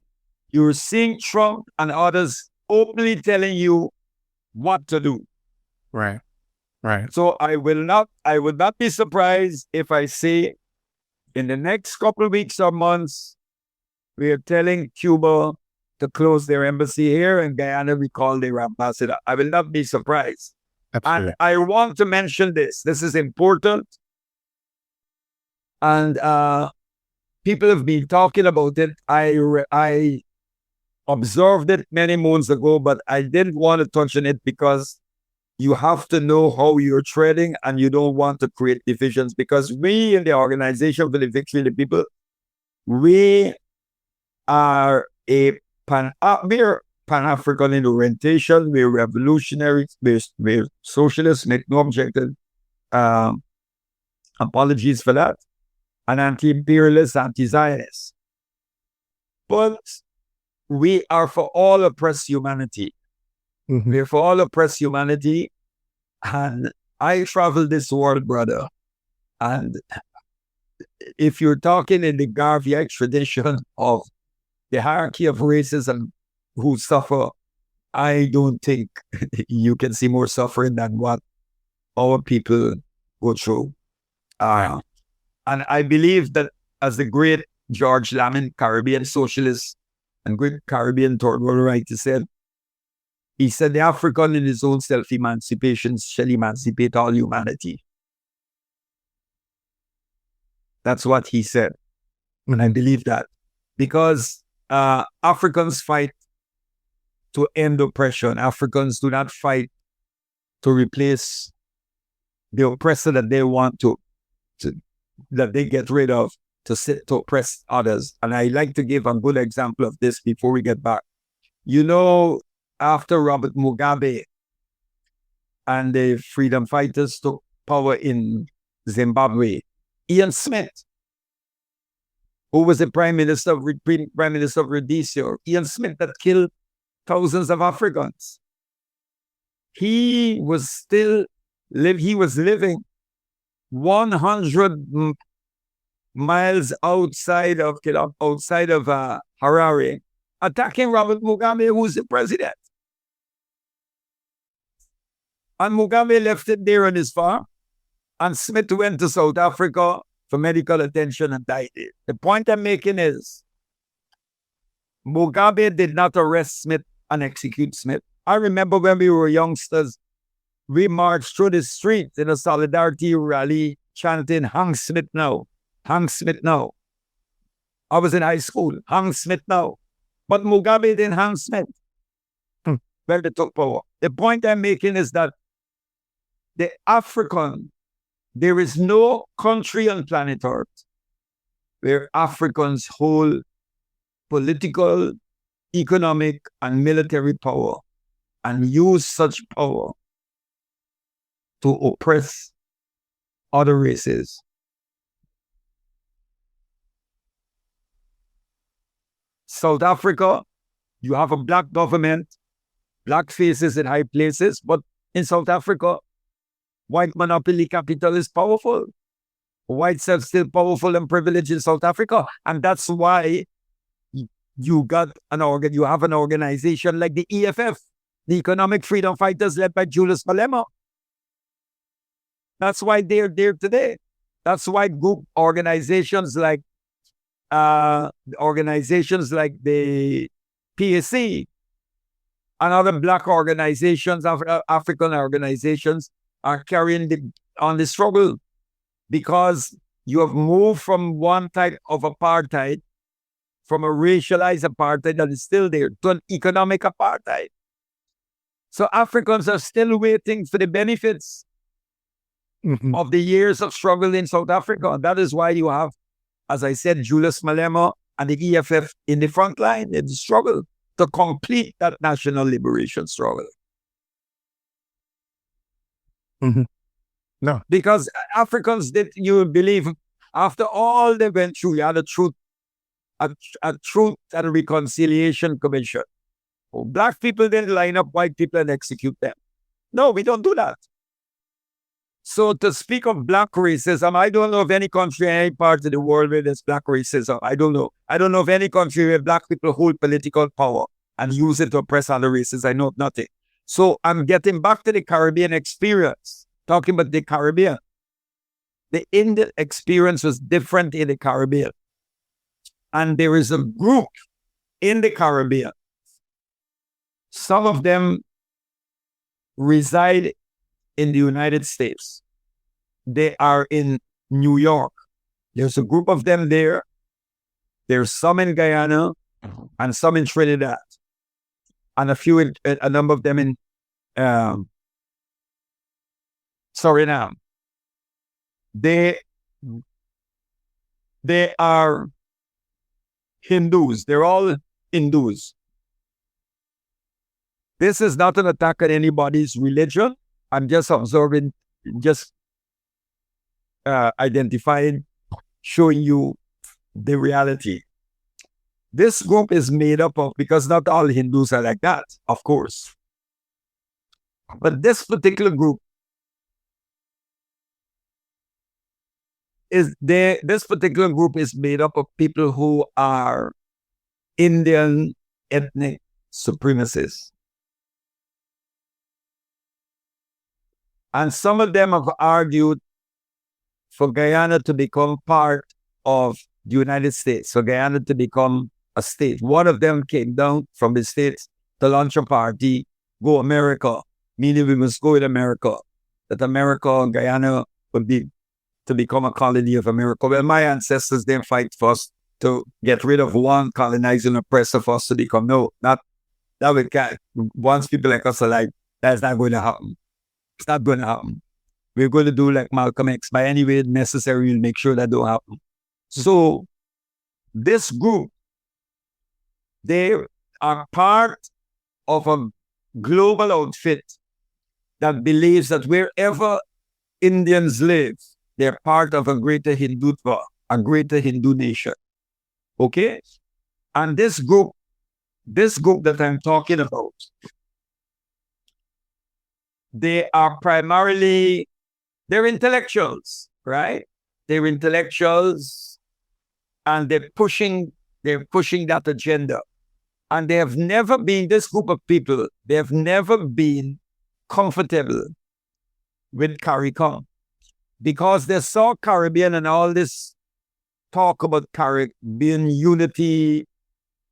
You're seeing Trump and others openly telling you what to do. Right. So I would not be surprised if I say in the next couple of weeks or months, we are telling Cuba to close their embassy here and Guyana recall their ambassador. I will not be surprised. Absolutely. And I want to mention this. This is important. And people have been talking about it. I observed it many moons ago, but I didn't want to touch on it because you have to know how you're treading and you don't want to create divisions, because we in the Organization for the Victory of the People, we are we're Pan-African in orientation, we're revolutionaries, we're socialists, make no objection, apologies for that, and anti-imperialist, anti-Zionist. But we are for all oppressed humanity. Mm-hmm. We're for all oppressed humanity. And I travel this world, brother. And if you're talking in the Garvey tradition of the hierarchy of races and who suffer, I don't think you can see more suffering than what our people go through. And I believe that, as the great George Lamin, Caribbean socialist and great Caribbean third world writer said, he said, the African in his own self-emancipation shall emancipate all humanity. That's what he said. And I believe that because Africans fight to end oppression. Africans do not fight to replace the oppressor that they want to that they get rid of to oppress others. And I like to give a good example of this before we get back. You know, after Robert Mugabe and the freedom fighters took power in Zimbabwe, Ian Smith, who was the Prime Minister of Rhodesia, Ian Smith that killed thousands of Africans. He was living 100 miles outside of Harare, attacking Robert Mugabe, who's the president. And Mugabe left it there on his farm, and Smith went to South Africa for medical attention and died there. The point I'm making is, Mugabe did not arrest Smith and execute Smith. I remember when we were youngsters, we marched through the streets in a solidarity rally chanting, "Hang Smith now, hang Smith now." I was in high school, hang Smith now. But Mugabe didn't hang Smith when they took power. The point I'm making is that there is no country on planet Earth where Africans hold political, economic, and military power and use such power to oppress other races. South Africa, you have a black government, black faces in high places, but in South Africa, white monopoly capital is powerful. Whites are still powerful and privileged in South Africa. And that's why you have an organization like the EFF, the Economic Freedom Fighters led by Julius Malema. That's why they're there today. That's why organizations like the PSC and other black organizations, African organizations, are carrying on the struggle, because you have moved from one type of apartheid, from a racialized apartheid that is still there, to an economic apartheid. So Africans are still waiting for the benefits of the years of struggle in South Africa. And that is why you have, as I said, Julius Malema and the EFF in the front line in the struggle to complete that national liberation struggle. No. Because Africans you believe, after all they went through, you had a truth and reconciliation commission. Black people didn't line up white people and execute them. No, we don't do that. So to speak of black racism, I don't know of any country, any part of the world where there's black racism. I don't know. I don't know of any country where black people hold political power and use it to oppress other races. I know of nothing. So I'm getting back to the Caribbean experience, talking about the Caribbean. The Indian experience was different in the Caribbean. And there is a group in the Caribbean. Some of them reside in the United States. They are in New York. There's a group of them there. There's some in Guyana and some in Trinidad. And a number of them in Suriname. They are Hindus. They're all Hindus. This is not an attack on anybody's religion. I'm just observing, identifying, showing you the reality. This group is made up of, because not all Hindus are like that, of course. But this particular group This particular group is made up of people who are Indian ethnic supremacists. And some of them have argued for Guyana to become part of the United States, for Guyana to become a state. One of them came down from the States to launch a party, Go America, meaning we must go in America, that America and Guyana would be to become a colony of America. Well, my ancestors didn't fight for us to get rid of one colonizing oppressor for us to become. No, not that we can't. Once people like us are like, that's not going to happen. It's not going to happen. We're going to do like Malcolm X by any way necessary to make sure that don't happen. So this group, they are part of a global outfit that believes that wherever Indians live, they're part of a greater Hindutva, a greater Hindu nation. Okay? And this group that I'm talking about, they are primarily, they're intellectuals, right? They're intellectuals and they're pushing that agenda. And they have never been, this group of people, they have never been comfortable with CARICOM because they saw Caribbean and all this talk about Caribbean unity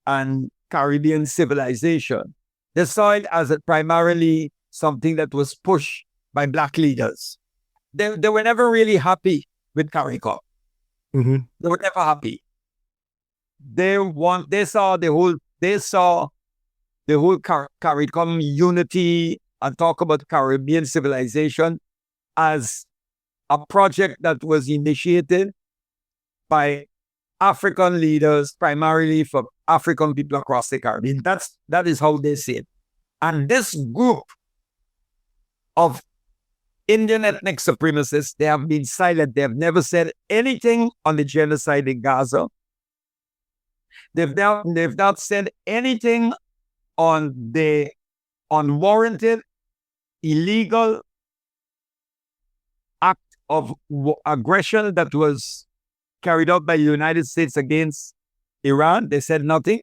and Caribbean civilization. They saw it as primarily something that was pushed by Black leaders. They were never really happy with CARICOM. Mm-hmm. They were never happy. They saw the whole CARICOM unity and talk about Caribbean civilization as a project that was initiated by African leaders, primarily for African people across the Caribbean. That is how they see it. And this group of Indian ethnic supremacists, they have been silent. They have never said anything on the genocide in Gaza. They've not said anything on the unwarranted, illegal act of aggression that was carried out by the United States against Iran. They said nothing.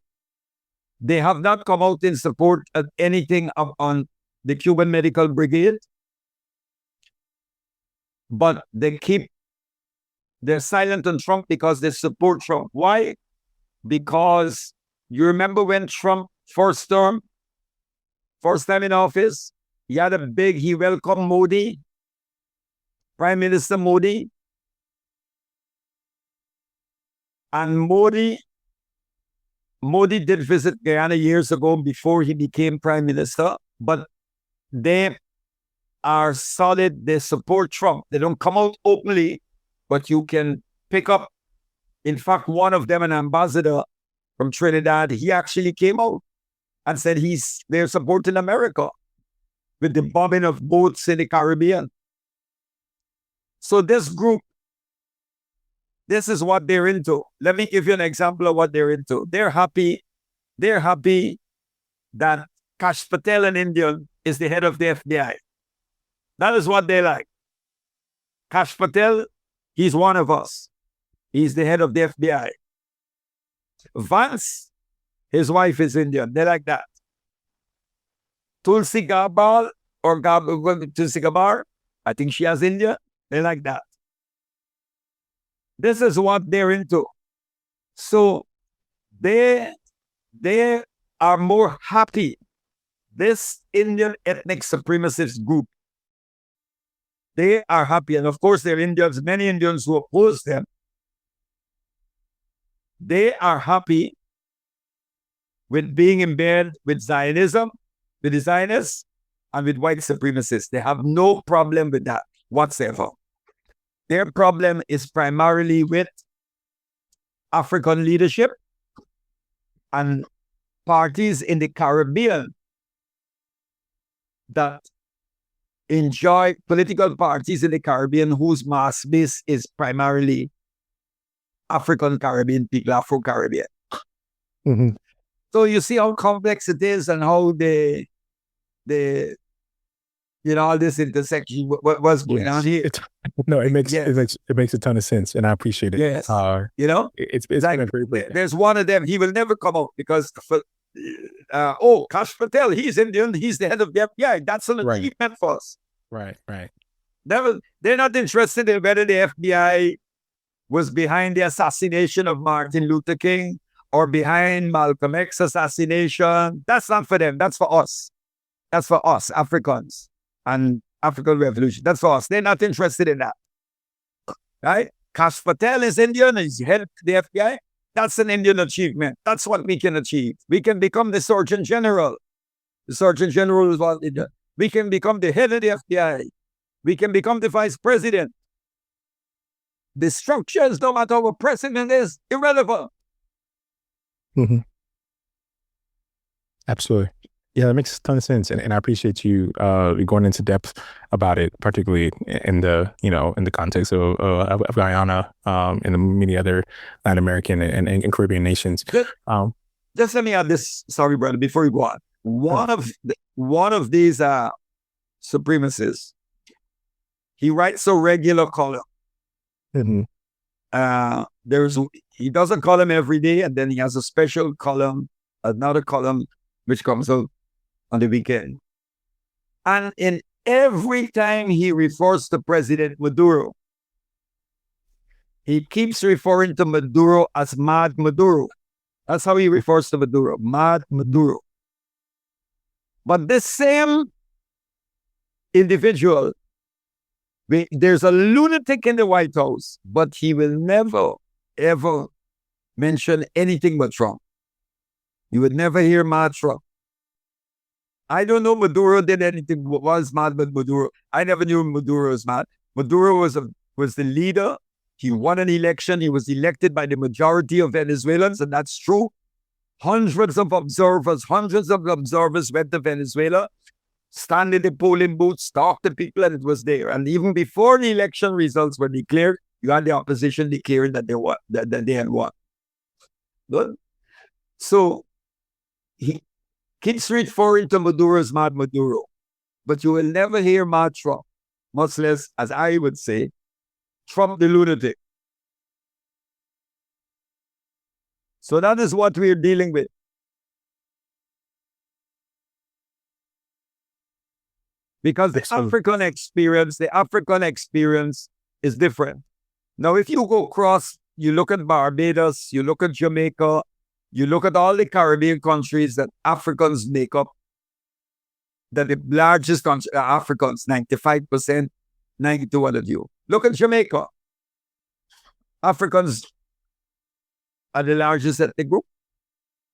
They have not come out in support of anything on the Cuban Medical Brigade. But they're silent on Trump because they support Trump. Why? Because you remember when Trump first time in office, he welcomed Modi, Prime Minister Modi. And Modi did visit Guyana years ago before he became Prime Minister, but they are solid. They support Trump. They don't come out openly, but you can pick up. In fact, one of them, an ambassador from Trinidad, he actually came out and said they're supporting America with the bombing of boats in the Caribbean. So this group, this is what they're into. Let me give you an example of what they're into. They're happy that Kash Patel, an Indian, is the head of the FBI. That is what they like. Kash Patel, he's one of us. He's the head of the FBI. Vance, his wife is Indian. They like that. Tulsi Gabbard Tulsi Gabbard, I think she has India. They like that. This is what they're into. So they are more happy. This Indian ethnic supremacist group, they are happy. And of course, there are Indians, many Indians who oppose them. They are happy with being in bed with Zionism, with the Zionists, and with white supremacists. They have no problem with that whatsoever. Their problem is primarily with African leadership and parties in the Caribbean that enjoy political parties in the Caribbean whose mass base is primarily African Caribbean people, Afro-Caribbean. Mm-hmm. So you see how complex it is and how all this intersection, what's going on Yes. here? No, it makes Yes. it makes a ton of sense, and I appreciate it. Yes. It's Been like, a great breakdown. there's one of them, he will never come out because, Kash Patel, he's Indian, he's the head of the FBI. That's an Right. achievement for us. Right. They're not interested in whether the FBI was behind the assassination of Martin Luther King or behind Malcolm X assassination. That's not for them. That's for us. That's for us, Africans and African Revolution. That's for us. They're not interested in that. Right? Kash Patel is Indian. He's head of the FBI. That's an Indian achievement. That's what we can achieve. We can become the Surgeon General. The Surgeon General is what Indian. We can become the head of the FBI. We can become the Vice President. The structures, no matter what president is, irrelevant. Mm-hmm. Absolutely. Yeah, that makes a ton of sense, and I appreciate you going into depth about it, particularly in the in the context of Guyana and the many other Latin American and Caribbean nations. Just let me add this. Sorry, brother. Before you go on, one of these supremacists, he writes a regular column. Mm-hmm. He doesn't column every day, and then he has a special column, another column which comes out on the weekend. And in every time he refers to President Maduro, he keeps referring to Maduro as Mad Maduro. That's how he refers to Maduro, Mad Maduro. But this same individual, there's a lunatic in the White House, but he will never, ever mention anything but Trump. You would never hear Mad Trump. I don't know Maduro did anything, was mad with Maduro. I never knew Maduro was mad. Maduro was the leader. He won an election. He was elected by the majority of Venezuelans, and that's true. Hundreds of observers went to Venezuela, stand in the polling booths, talk to people, and it was there. And even before the election results were declared, you had the opposition declaring that they had won. Good. So he keeps referring to Maduro as Mad Maduro, but you will never hear Mad Trump, much less, as I would say, Trump the lunatic. So that is what we're dealing with. Because the African experience is different. Now, if you go across, you look at Barbados, you look at Jamaica, you look at all the Caribbean countries that Africans make up, that the largest country, Africans, 95%, 92 of you. Look at Jamaica. Africans are the largest ethnic group.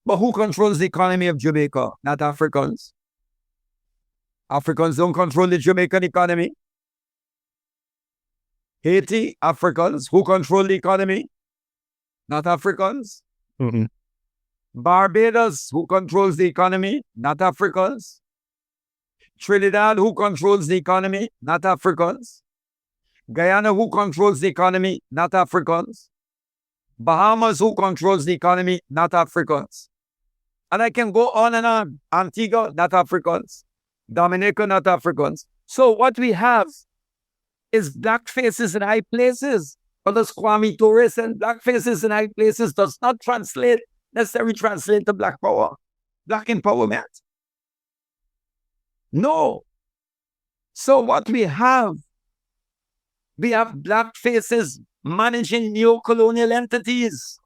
But who controls the economy of Jamaica? Not Africans. Africans don't control the Jamaican economy. Haiti, Africans. Who control the economy? Not Africans. Mm-hmm. Barbados, who controls the economy? Not Africans. Trinidad, who controls the economy? Not Africans. Guyana, who controls the economy? Not Africans. Bahamas, who controls the economy? Not Africans. And I can go on and on. Antigua, not Africans. Dominica, not Africans. So what we have is black faces in high places. But as Kwame Torres and black faces in high places does not necessarily translate to black power, black empowerment. No. So what we have black faces managing neo-colonial entities.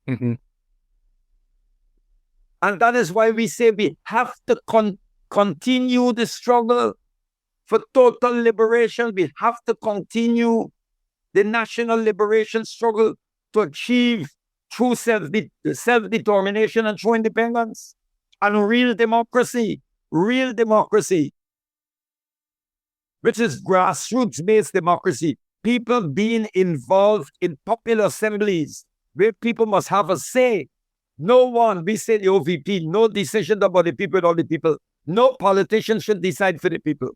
Mm-hmm. And that is why we say we have to continue the struggle for total liberation. We have to continue the national liberation struggle to achieve true self-determination and true independence and real democracy, which is grassroots-based democracy. People being involved in popular assemblies where people must have a say. No one, we say the OVP, no decision about the people or the people. No politician should decide for the people.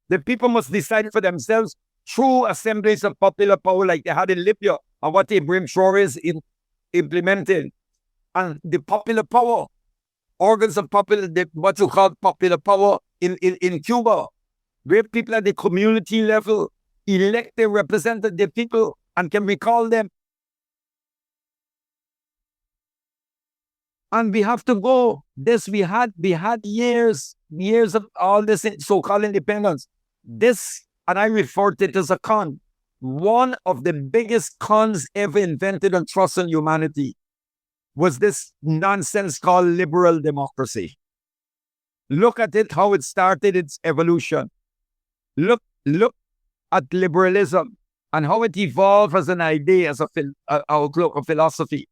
The people must decide for themselves through assemblies of popular power like they had in Libya and what Ibrahim Traore implemented. And the popular power, organs of what you call popular power in Cuba. where people at the community level elect their representative people and can recall them. And we have to go. We had years of all this so-called independence. This, and I refer to it as a con. One of the biggest cons ever invented on trust in humanity was this nonsense called liberal democracy. Look at it, how it started its evolution. Look at liberalism and how it evolved as an idea, as a outlook, a philosophy,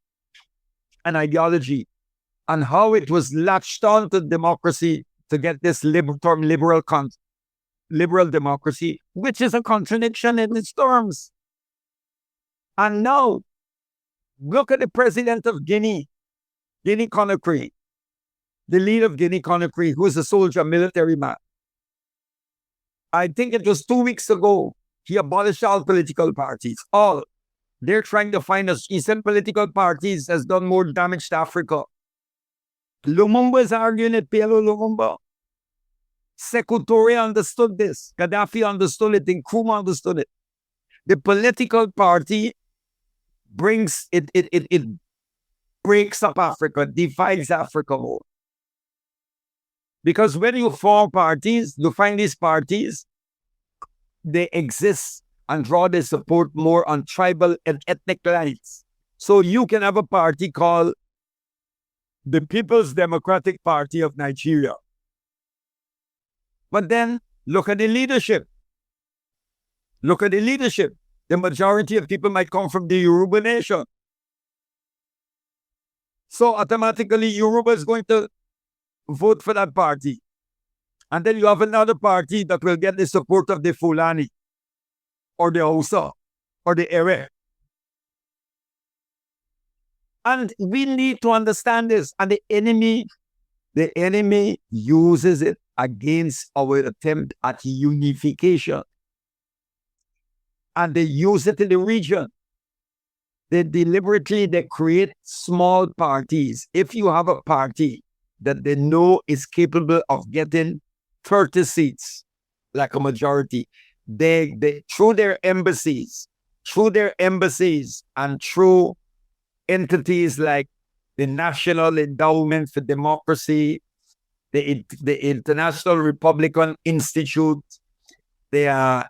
an ideology, and how it was latched on to democracy to get this term liberal democracy, which is a contradiction in its terms. And now, look at the president of Guinea Conakry, the leader of Guinea Conakry, who is a soldier, military man. I think it was 2 weeks ago, he abolished all political parties. All. They're trying to find us. Eastern political parties has done more damage to Africa. Lumumba is arguing it, PLO Lumumba. Sekou Touré understood this. Gaddafi understood it. Nkrumah understood it. The political party brings it breaks up Africa, divides Africa more. Because when you form parties, you find these parties, they exist and draw their support more on tribal and ethnic lines. So you can have a party called the People's Democratic Party of Nigeria. But then, look at the leadership. The majority of people might come from the Yoruba nation. So automatically, Yoruba is going to vote for that party. And then you have another party that will get the support of the Fulani, or the Hausa, or the Ere. And we need to understand this. And the enemy uses it against our attempt at unification. And they use it in the region. They create small parties. If you have a party that they know is capable of getting 30 seats, like a majority, they through their embassies and through entities like the National Endowment for Democracy, the International Republican Institute, they are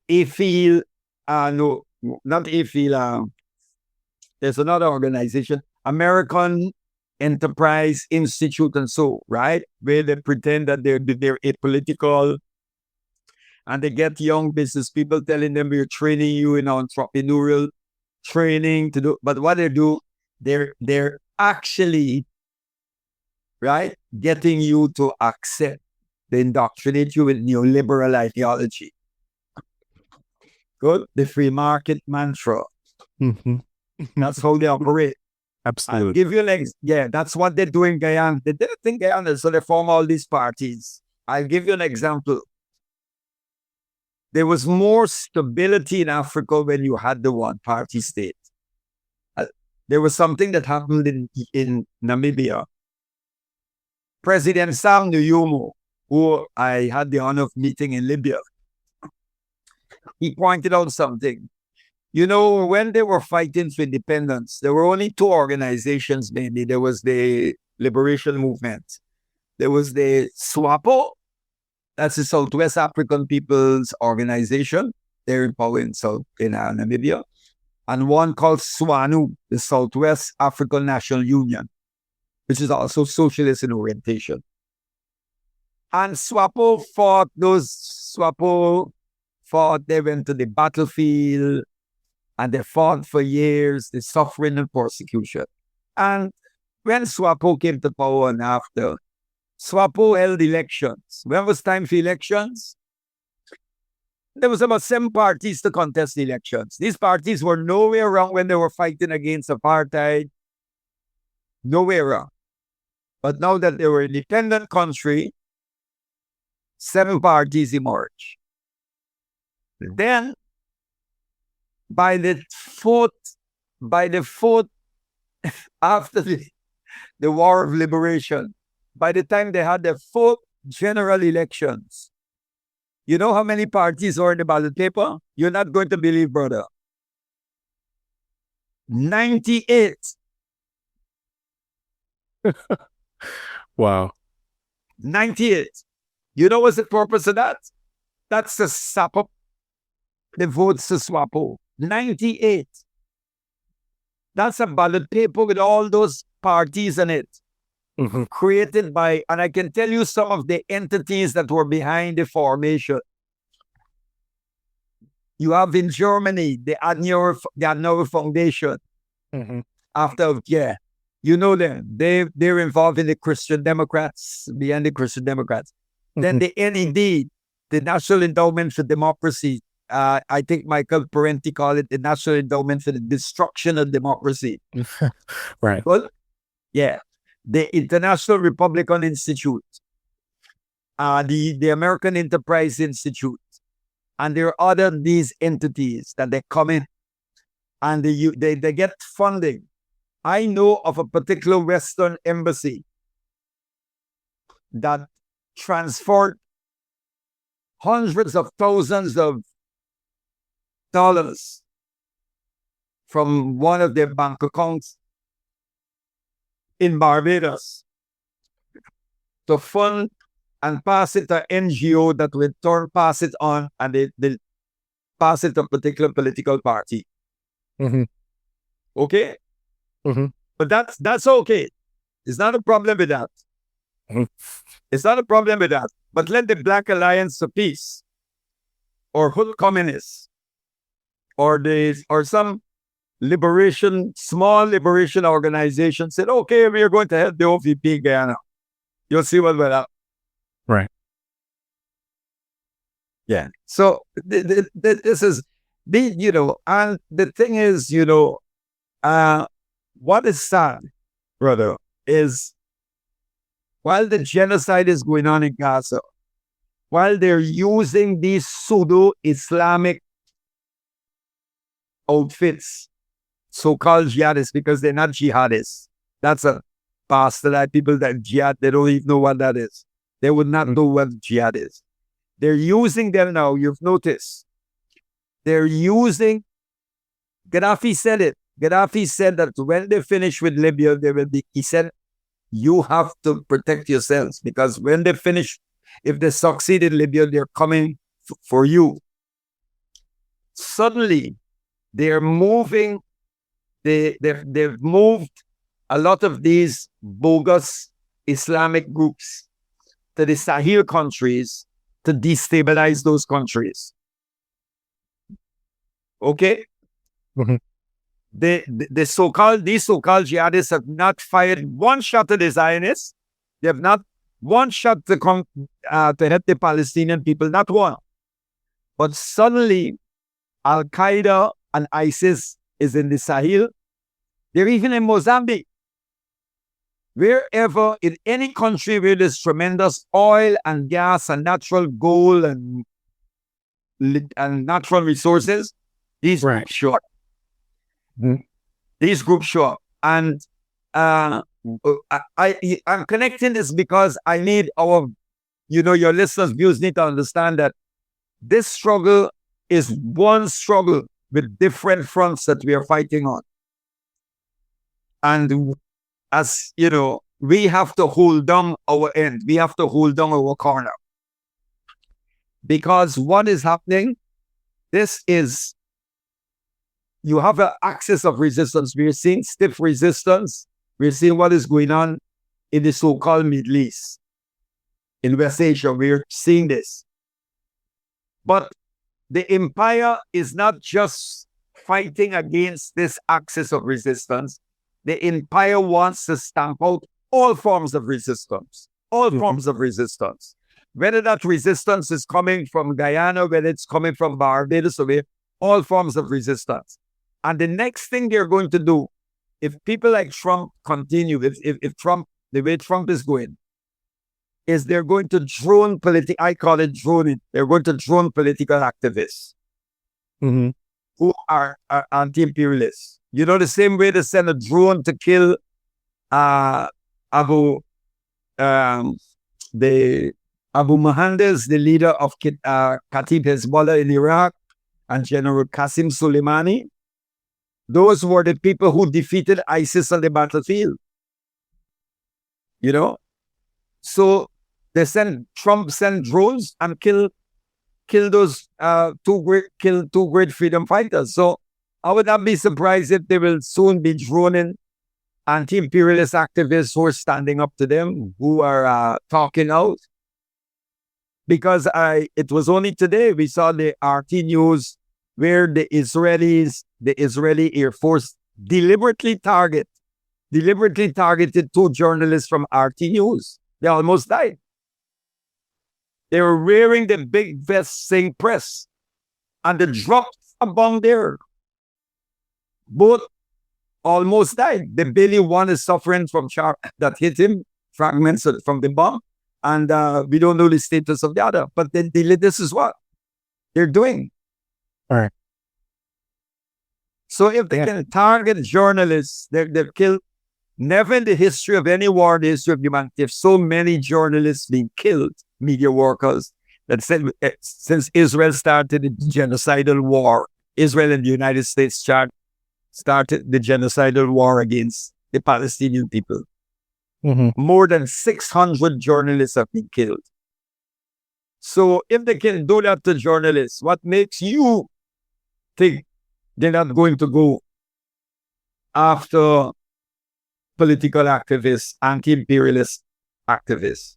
AFIL, no, not AFIL, there's another organization, American Enterprise Institute and so, right? Where they pretend that they're apolitical, and they get young business people telling them, we're training you in entrepreneurial training to do, but what they do, they're actually, right, getting you to accept, they indoctrinate you with neoliberal ideology. Good? The free market mantra. Mm-hmm. That's how they operate. Absolutely. I'll give you that's what they're doing in Guyana. They did it in Guyana, so they form all these parties. I'll give you an example. There was more stability in Africa when you had the one-party state. There was something that happened in Namibia. President Sam Nujoma, who I had the honor of meeting in Libya, he pointed out something. You know, when they were fighting for independence, there were only two organizations mainly. There was the Liberation Movement. There was the SWAPO, that's the Southwest African People's Organization. They're in power in Namibia. And one called SWANU, the Southwest African National Union, which is also socialist in orientation. And SWAPO fought, they went to the battlefield, and they fought for years, the suffering and persecution. And when SWAPO came to power and after, SWAPO held elections. When it was time for elections, there was about 7 parties to contest the elections. These parties were nowhere wrong when they were fighting against apartheid. Nowhere wrong. But now that they were an independent country, 7 parties emerged. Then, by the fourth, after the War of Liberation, by the time they had the general elections. You know how many parties are in the ballot paper? You're not going to believe, brother. 98. Wow. 98. You know what's the purpose of that? That's to sap up the votes to SWAPO. 98. That's a ballot paper with all those parties in it. Mm-hmm. Created by, and I can tell you some of the entities that were behind the formation. You have in Germany, the Adenauer Foundation. Mm-hmm. You know them. They're involved in the Christian Democrats, behind the Christian Democrats. Mm-hmm. Then the NED, the National Endowment for Democracy. I think Michael Parenti called it the National Endowment for the Destruction of Democracy. Right. Well, yeah. The International Republican Institute, the American Enterprise Institute, and there are other these entities that they come in and they get funding. I know of a particular Western embassy that transferred hundreds of thousands of dollars from one of their bank accounts in Barbados to fund and pass it to NGO that will turn pass it on, and they pass it to a particular political party. Mm-hmm. Okay? Mm-hmm. But that's okay. It's not a problem with that. Mm-hmm. It's not a problem with that. But let the Black Alliance for Peace or Hood Communists or some small liberation organization said, okay, we are going to help the OVP Guyana. You'll see what will happen. Right. Yeah. So this is and the thing is, what is sad, brother, is while the genocide is going on in Gaza, while they're using these pseudo-Islamic outfits, so-called jihadists, because they're not jihadists. That's a bastardized people that jihad, they don't even know what that is. They would not know what jihad is. They're using them now, you've noticed. They're using, Gaddafi said it. Gaddafi said that when they finish with Libya, he said, you have to protect yourselves, because when they finish, if they succeed in Libya, they're coming for you. Suddenly, they're moving, they've moved a lot of these bogus Islamic groups to the Sahel countries to destabilize those countries. Okay? Mm-hmm. These so-called jihadists have not fired one shot at the Zionists. They have not one shot to help the Palestinian people, not one. But suddenly, Al-Qaeda and ISIS is in the Sahel. They're even in Mozambique. Wherever, in any country where there's tremendous oil and gas and natural gold and natural resources, these groups show up. Mm-hmm. These groups show up. And I'm connecting this because I need your listeners' views need to understand that this struggle is one struggle with different fronts that we are fighting on. And as you know, we have to hold down our end. We have to hold down our corner. Because what is happening, you have an axis of resistance. We're seeing stiff resistance. We're seeing what is going on in the so-called Middle East. In West Asia, we're seeing this. But the empire is not just fighting against this axis of resistance. The empire wants to stamp out all forms of resistance. All forms of resistance. Whether that resistance is coming from Guyana, whether it's coming from Barbados, all forms of resistance. And the next thing they're going to do, if people like Trump continue, if Trump, the way Trump is going, is they're going to drone I call it droning. They're going to drone political activists who are anti-imperialists. You know, the same way they send a drone to kill the Abu Mohandes, the leader of Khatib Hezbollah in Iraq, and General Qasem Soleimani. Those were the people who defeated ISIS on the battlefield. You know? So Trump sent drones and kill those two great freedom fighters. So I would not be surprised if they will soon be droning anti-imperialist activists who are standing up to them, who are talking out. Because it was only today we saw the RT news where the Israeli Air Force deliberately targeted two journalists from RT News. They almost died. They were wearing the big vest saying press, and they dropped a bomb there. Both almost died. The Billy one is suffering from that hit him, fragments from the bomb, and we don't know the status of the other. But this is what they're doing. All right. So if they can target journalists, they've killed. Never in the history of any war in the history of humanity have so many journalists been killed, media workers, that said since Israel started the genocidal war, Israel and the United States started the genocidal war against the Palestinian people. Mm-hmm. More than 600 journalists have been killed. So if they can do that to journalists, what makes you think they're not going to go after political activists, anti-imperialist activists?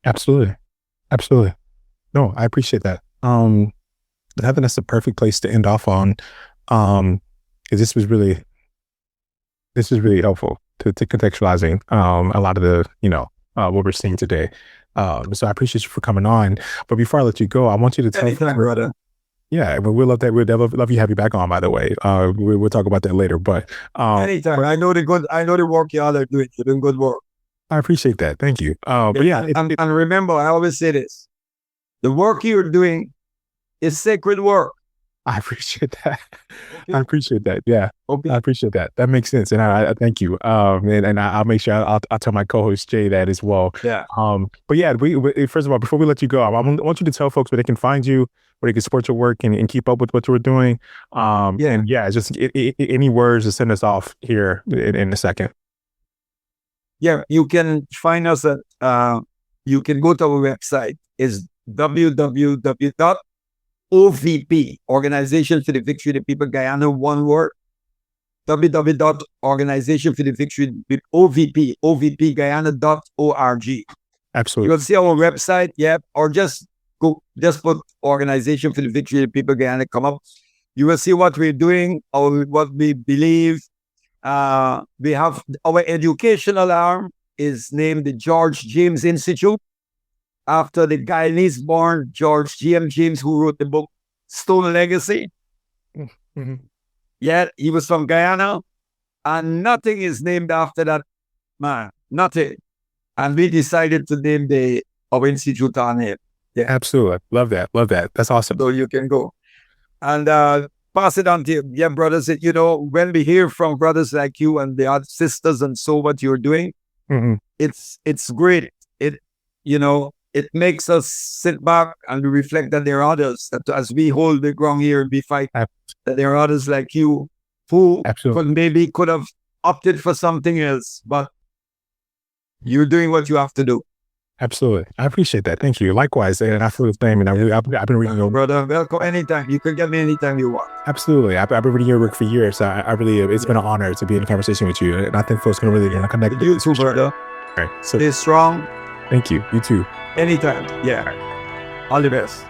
Absolutely. No, I appreciate that. I think that's the perfect place to end off on. Because this was really helpful to contextualizing a lot of the, what we're seeing today. So I appreciate you for coming on. But before I let you go, I want you to tell Anytime, brother. Yeah, but we'd love that. We'd love you have you back on, by the way. We'll talk about that later. But anytime. I know the work y'all are doing. You're doing good work. I appreciate that. Thank you. But yeah. And remember, I always say this. The work you're doing is sacred work. I appreciate that. Okay. I appreciate that. Yeah. Okay. I appreciate that. That makes sense. And I thank you. And I'll make sure I'll tell my co-host Jay that as well. Yeah. But yeah, we first of all, before we let you go, I want you to tell folks where they can find you, where they can support your work and keep up with what you're doing. And yeah, just any words to send us off here in a second. Yeah, you can find us at, you can go to our website. It's www.OVP, Organization for the Victory of the People, Guyana, one word. www.Organization for the Victory, OVP, ovpguyana.org. Absolutely. You'll see our website, or just put Organization for the Victory of the People, Guyana, come up. You will see what we're doing, what we believe. We have our educational arm is named the George James Institute, after the Guyanese-born George G.M. James, who wrote the book Stone Legacy. Mm-hmm. Yeah, he was from Guyana, and nothing is named after that man. Nothing. And we decided to name our institute on it. Yeah, absolutely. Love that. That's awesome. So you can go and pass it on to your brothers. When we hear from brothers like you and the other sisters and so what you're doing, mm-hmm. it's great. It makes us sit back and we reflect that there are others, that as we hold the ground here and we fight, that there are others like you who could have opted for something else, but you're doing what you have to do. Absolutely. I appreciate that. Thank you. Likewise. And I feel the same. And I've been reading your brother. Welcome anytime. You can get me anytime you want. Absolutely. I've been reading your work for years. So I really, it's been an honor to be in a conversation with you. And I think folks can really connect. You too, brother. All right. So stay strong. Thank you. You too. Anytime. Yeah. All the best.